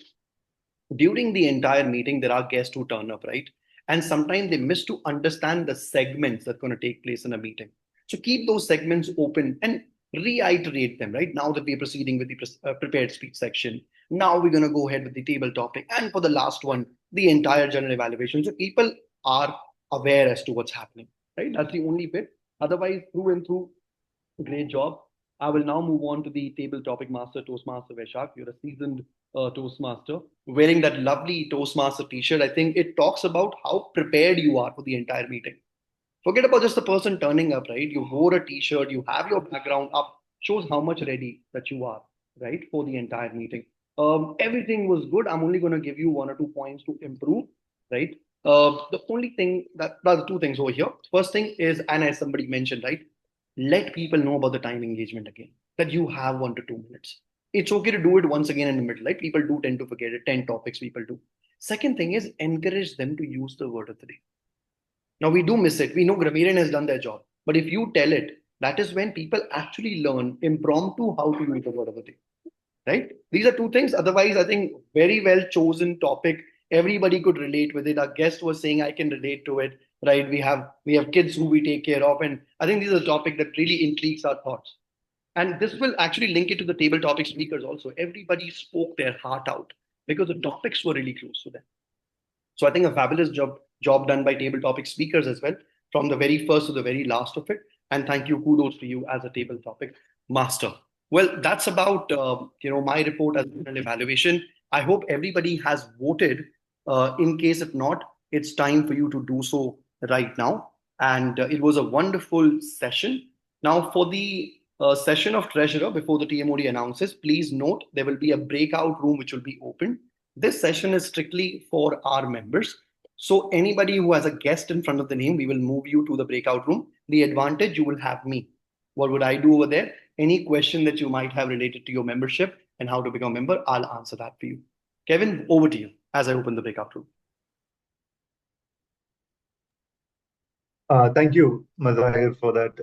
S8: during the entire meeting, there are guests who turn up, right? And sometimes they miss to understand the segments that are going to take place in a meeting. So keep those segments open and reiterate them, right? Now that we're proceeding with the prepared speech section, now we're going to go ahead with the table topic. And for the last one, the entire general evaluation. So people are aware as to what's happening, right? That's the only bit. Otherwise, through and through, great job. I will now move on to the table topic master, Toastmaster Vaishak. You're a seasoned Toastmaster. Wearing that lovely Toastmaster t-shirt, I think it talks about how prepared you are for the entire meeting. Forget about just the person turning up, right? You wore a t-shirt, you have your background up, shows how much ready that you are, right, for the entire meeting. Everything was good. I'm only going to give you 1 or 2 points to improve, right? The only thing there are 2 things over here. First thing is, and as somebody mentioned, right, let people know about the time engagement again, that you have 1 to 2 minutes. It's okay to do it once again in the middle, right? People do tend to forget it. 10 topics people do. Second thing is, encourage them to use the word of the day. Now we do miss it. We know grammarian has done their job, but if you tell it, that is when people actually learn impromptu how to use the word of the day, right? These are 2 things. Otherwise, I think very well chosen topic. Everybody could relate with it. Our guest was saying, I can relate to it. right? We have kids who we take care of, and I think this is a topic that really intrigues our thoughts. And this will actually link it to the table topic speakers also. Everybody spoke their heart out because the topics were really close to them. So I think a fabulous job done by table topic speakers as well, from the very first to the very last of it. And thank you, kudos to you as a table topic master. Well, that's about my report as an evaluation. I hope everybody has voted. In case if not, it's time for you to do so right now. And it was a wonderful session. Now, for the session of treasurer before the TMoD announces, please note there will be a breakout room which will be open. This session is strictly for our members. So anybody who has a guest in front of the name, we will move you to the breakout room. The advantage, you will have me. What would I do over there? Any question that you might have related to your membership and how to become a member, I'll answer that for you. Kevin, over to you as I open the breakout room.
S15: Thank you, Mazahir, for that.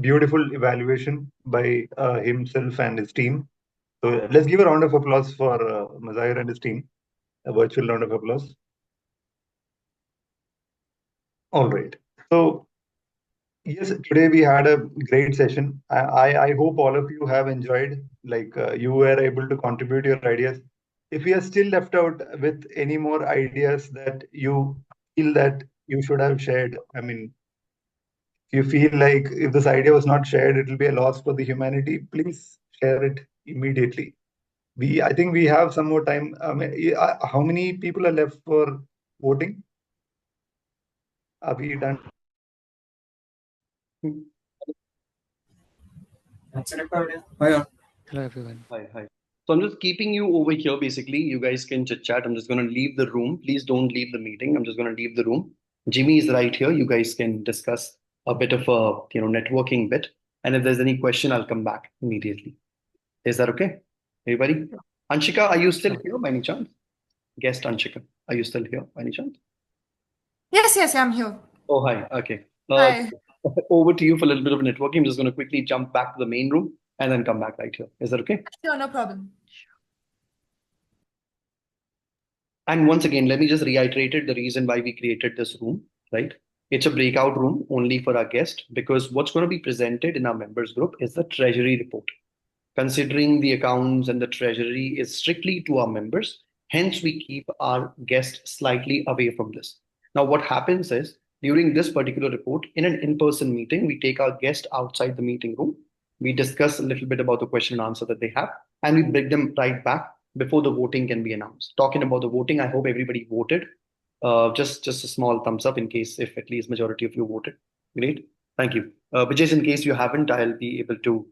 S15: Beautiful evaluation by himself and his team. So let's give a round of applause for Mazahir and his team. A virtual round of applause. All right. So yes, today we had a great session. I hope all of you have enjoyed. Like you were able to contribute your ideas. If you are still left out with any more ideas that you feel that you should have shared, I mean, if you feel like if this idea was not shared, it will be a loss for the humanity, please share it immediately. I think we have some more time. How many people are left for voting? Are we done?
S8: Hello, everyone. Hi. So I'm just keeping you over here. Basically, you guys can chit chat. I'm just going to leave the room. Please don't leave the meeting. I'm just going to leave the room. Jimmy is right here. You guys can discuss a bit of a networking bit. And if there's any question, I'll come back immediately. Is that okay? Everybody? Anshika, are you still here by any chance? Guest Anshika, are you still here by any chance?
S5: Yes, I'm here.
S8: Oh, hi. Okay.
S5: Hi.
S8: Over to you for a little bit of networking. I'm just going to quickly jump back to the main room and then come back right here. Is that okay?
S5: Sure, no problem.
S8: And once again, let me just reiterate it, the reason why we created this room, right? It's a breakout room only for our guest because what's going to be presented in our members group is the treasury report. Considering the accounts and the treasury is strictly to our members, hence we keep our guest slightly away from this. Now, what happens is during this particular report, in an in-person meeting, we take our guest outside the meeting room. We discuss a little bit about the question and answer that they have, and we bring them right back before the voting can be announced. Talking about the voting, I hope everybody voted. Just a small thumbs up in case if at least majority of you voted. Great, thank you. But just in case you haven't, I'll be able to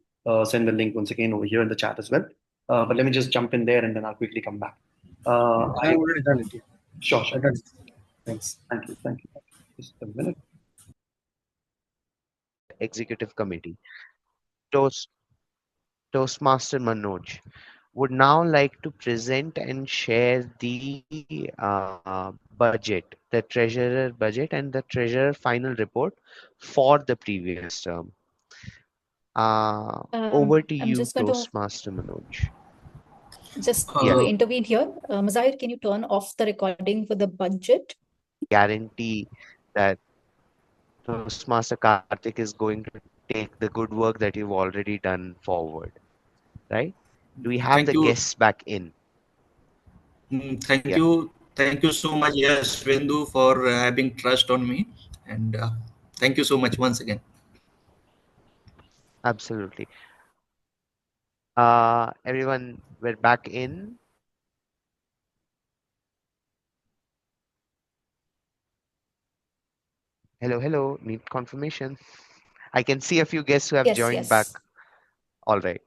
S8: send the link once again over here in the chat as well. But let me just jump in there and then I'll quickly come back.
S3: I already done it.
S8: Sure.
S3: I done it. Thanks.
S8: Thank you. Just a minute.
S2: Executive Committee. Toastmaster Manoj would now like to present and share the budget, the treasurer budget and the treasurer final report for the previous term. Over to
S12: I'm
S2: you,
S12: just going to
S2: Toastmaster Manoj.
S12: Just to intervene here, Mazahir, can you turn off the recording for the budget?
S2: Guarantee that Toastmaster Karthik is going to take the good work that you've already done forward, right? Do we have
S21: Thank
S2: the
S21: you.
S2: guests back in?
S21: Thank you so much, yes, Vendu, for having trust on me, and thank you so much once again.
S2: Absolutely. Everyone, we're back in. Hello. Need confirmation. I can see a few guests who have joined back. All right.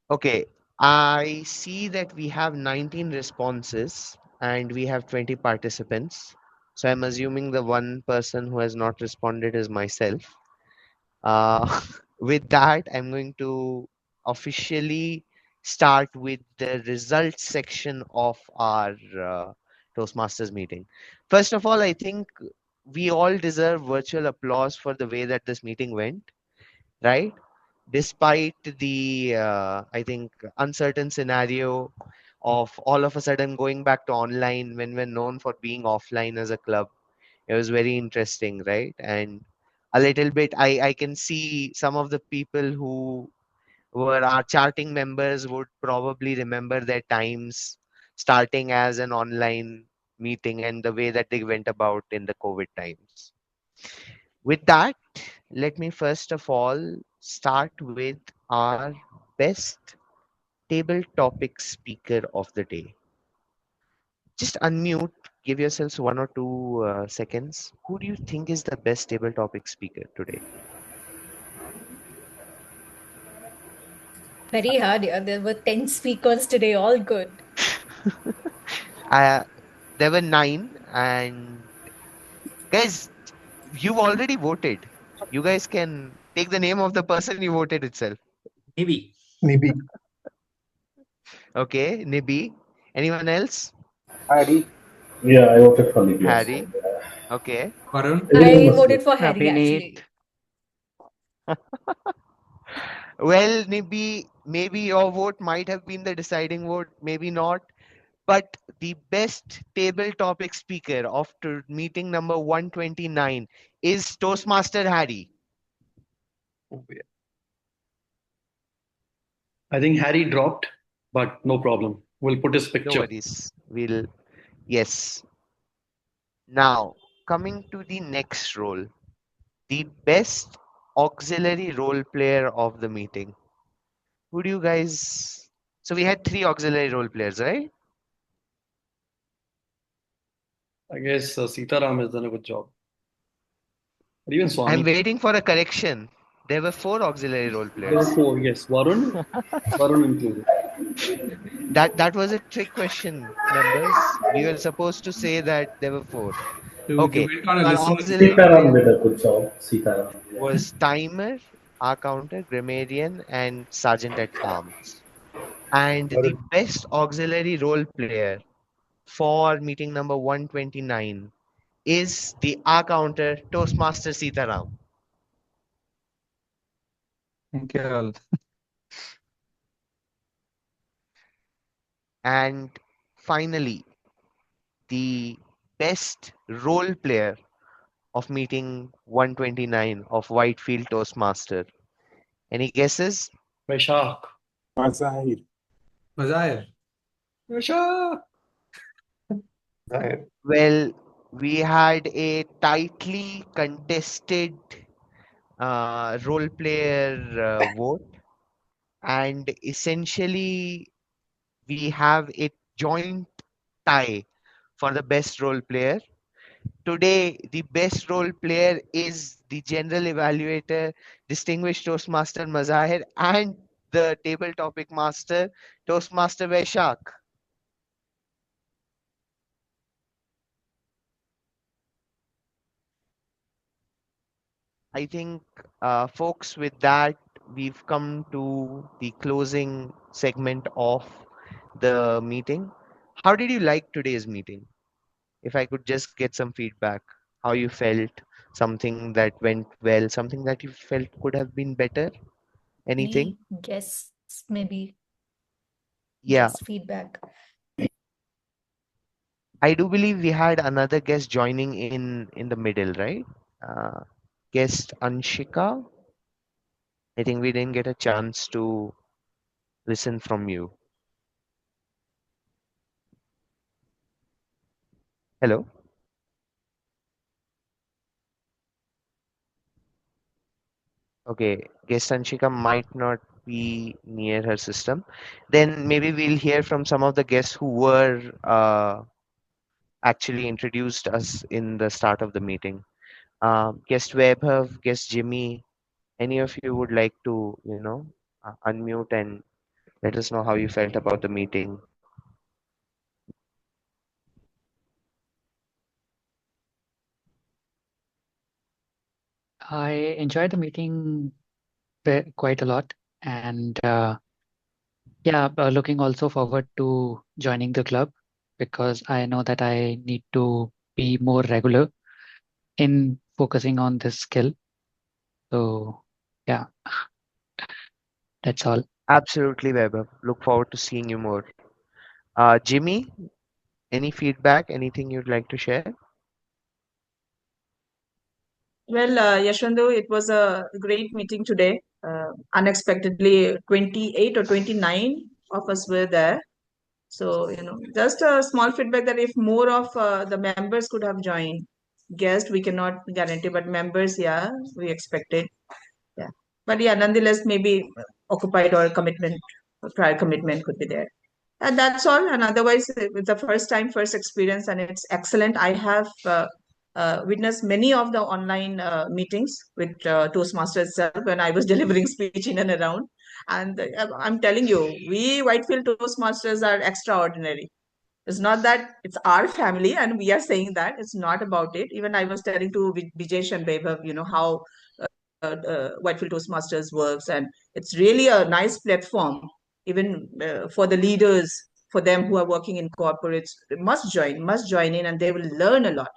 S2: Okay. I see that we have 19 responses and we have 20 participants. So I'm assuming the one person who has not responded is myself. With that, I'm going to officially start with the results section of our Toastmasters meeting. First of all, I think we all deserve virtual applause for the way that this meeting went, right? Despite the, I think, uncertain scenario of all of a sudden going back to online when we're known for being offline as a club. It was very interesting, right? And a little bit, I can see some of the people who were our charting members would probably remember their times starting as an online meeting and the way that they went about in the COVID times. With that, let me first of all start with our best table topic speaker of the day. Just unmute, give yourselves 1 or 2 seconds. Who do you think is the best table topic speaker today?
S12: Very hard, yeah. There were 10 speakers today, all good.
S2: Uh, there were 9, and guys, you've already voted. You guys can take the name of the person you voted itself.
S19: Maybe.
S15: Maybe.
S2: Okay, Nibi. Anyone else?
S11: Harry. Yeah, I voted for Libya.
S2: Harry. Okay.
S17: Varun?
S11: Everyone
S12: I
S11: was
S12: voted
S11: good.
S12: for Harry,
S4: Happy
S12: actually.
S4: Nate.
S2: Well, maybe your vote might have been the deciding vote, maybe not. But the best table topic speaker of meeting number 129 is Toastmaster Harry.
S15: Oh, yeah.
S8: I think Harry dropped, but no problem. We'll put his
S2: No
S8: picture.
S2: worries. Yes. Now, coming to the next role, the best auxiliary role player of the meeting. Who do you guys? So we had 3 auxiliary role players, right?
S8: I guess Sitaram has done a good job. Or even
S2: I'm
S8: Swami.
S2: waiting for a correction. There were 4 auxiliary role
S8: There were
S2: players.
S8: 4, yes. Varun included.
S2: That was a trick question, members. We were supposed to say that there were 4.
S17: You
S2: Okay.
S17: went on a
S2: So our
S17: listener's
S2: auxiliary
S17: leave.
S11: Sitaram
S2: player
S11: did a good job. Sitaram. Yeah.
S2: was timer, our counter, grammarian, and sergeant at arms. And the best auxiliary role player for meeting number 129 is the R counter Toastmaster Sitaram.
S10: Thank you all.
S2: And finally, the best role player of meeting 129 of Whitefield Toastmaster. Any guesses?
S8: Vaishak.
S9: Mazahir.
S17: Mazahir.
S8: Vaishak.
S2: Well, we had a tightly contested role player vote, and essentially we have a joint tie for the best role player. Today, the best role player is the general evaluator, distinguished Toastmaster Mazahir, and the table topic master, Toastmaster Vaishak. I think, folks, with that, we've come to the closing segment of the meeting. How did you like today's meeting? If I could just get some feedback, how you felt, something that went well, something that you felt could have been better, anything?
S12: Any guess, maybe?
S2: Yeah,
S12: Just feedback.
S2: I do believe we had another guest joining in the middle, right? Uh, Guest Anshika. I think we didn't get a chance to listen from you. Hello. Okay, guest Anshika might not be near her system. Then maybe we'll hear from some of the guests who were actually introduced us in the start of the meeting. Guest Vaibhav, guest Jimmy, any of you would like to, unmute and let us know how you felt about the meeting.
S4: I enjoyed the meeting quite a lot, and yeah, looking also forward to joining the club because I know that I need to be more regular in focusing on this skill. So yeah, that's all.
S2: Absolutely, Vaibhav. Look forward to seeing you more. Jimmy, any feedback, anything you'd like to share?
S14: Well, Yashwandu, it was a great meeting today. Unexpectedly, 28 or 29 of us were there. So, just a small feedback that if more of the members could have joined, guests, we cannot guarantee, but members, yeah, we expected. Yeah. But yeah, nonetheless, maybe occupied or commitment, prior commitment could be there. And that's all. And otherwise, it's the first time, first experience, and it's excellent. I have witnessed many of the online meetings with Toastmasters itself when I was delivering speech in and around. And I'm telling you, we Whitefield Toastmasters are extraordinary. It's not that it's our family, and we are saying that it's not about it. Even I was telling to Vijesh and Vaibhav, how Whitefield Toastmasters works, and it's really a nice platform, even for the leaders, for them who are working in corporates, must join in, and they will learn a lot.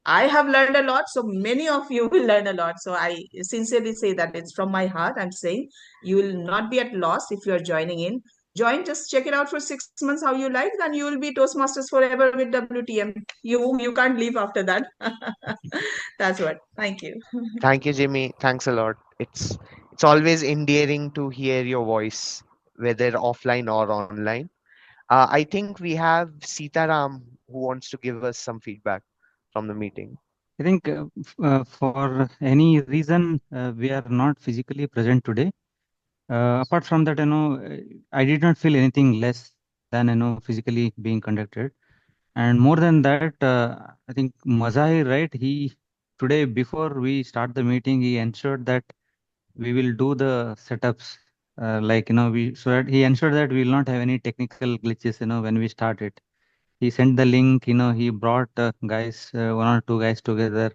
S14: I have learned a lot, so many of you will learn a lot. So I sincerely say that it's from my heart. I'm saying you will not be at loss if you are joining in. Join, just check it out for 6 months how you like, then you will be Toastmasters forever with WTM. You can't leave after that. That's what. Thank you.
S2: Thank you, Jimmy. Thanks a lot. It's always endearing to hear your voice, whether offline or online. I think we have Sitaram who wants to give us some feedback from the meeting.
S10: I think for any reason we are not physically present today. Apart from that, I did not feel anything less than physically being conducted. And more than that, I think Mazahir, right? He today before we start the meeting, he ensured that we will do the setups. Like we so that he ensured that we will not have any technical glitches. When we start it, he sent the link. He brought guys, one or two guys together.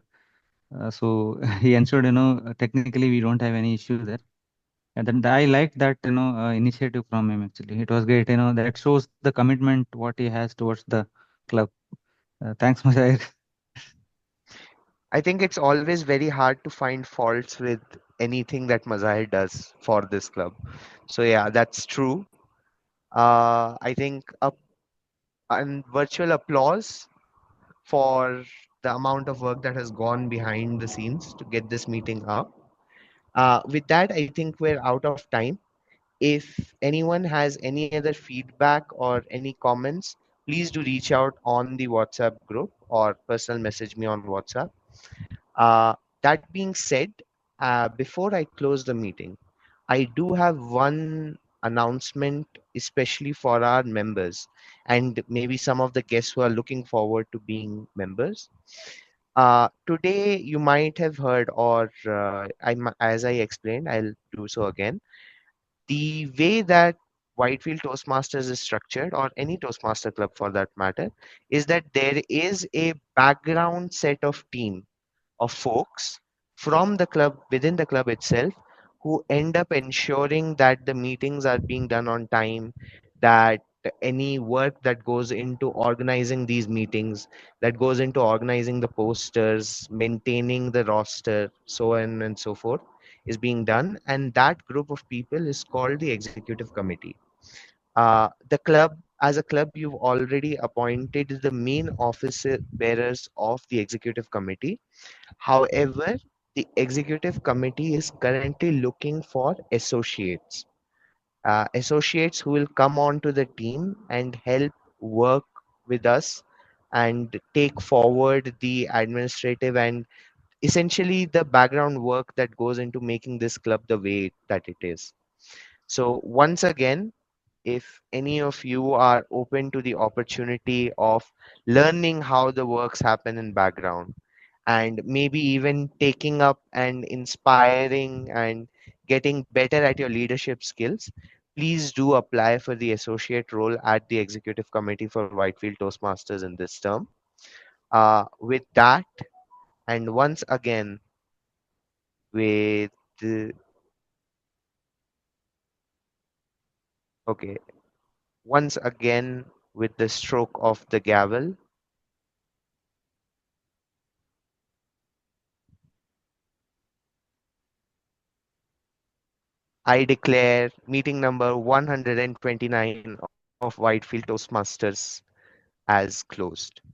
S10: So he ensured technically we don't have any issue there. And then I like that initiative from him actually. It was great. That shows the commitment what he has towards the club. Thanks, Mazahir.
S2: I think it's always very hard to find faults with anything that Mazahir does for this club. So yeah, that's true. I think a virtual applause for the amount of work that has gone behind the scenes to get this meeting up. With that, I think we're out of time. If anyone has any other feedback or any comments, please do reach out on the WhatsApp group or personal message me on WhatsApp. That being said, before I close the meeting, I do have one announcement, especially for our members and maybe some of the guests who are looking forward to being members. Today, you might have heard, or as I explained, I'll do so again. The way that Whitefield Toastmasters is structured, or any Toastmaster club for that matter, is that there is a background set of team of folks from the club, within the club itself, who end up ensuring that the meetings are being done on time, that any work that goes into organizing these meetings, that goes into organizing the posters, maintaining the roster, so on and so forth, is being done. And that group of people is called the executive committee. The club, as a club, you've already appointed the main officer bearers of the executive committee. However, the executive committee is currently looking for associates. Associates who will come onto the team and help work with us and take forward the administrative and essentially the background work that goes into making this club the way that it is. So once again, if any of you are open to the opportunity of learning how the works happen in background and maybe even taking up and inspiring and getting better at your leadership skills, please do apply for the associate role at the executive committee for Whitefield Toastmasters in this term. With that, and once again, with okay, once again with the stroke of the gavel, I declare meeting number 129 of Whitefield Toastmasters as closed.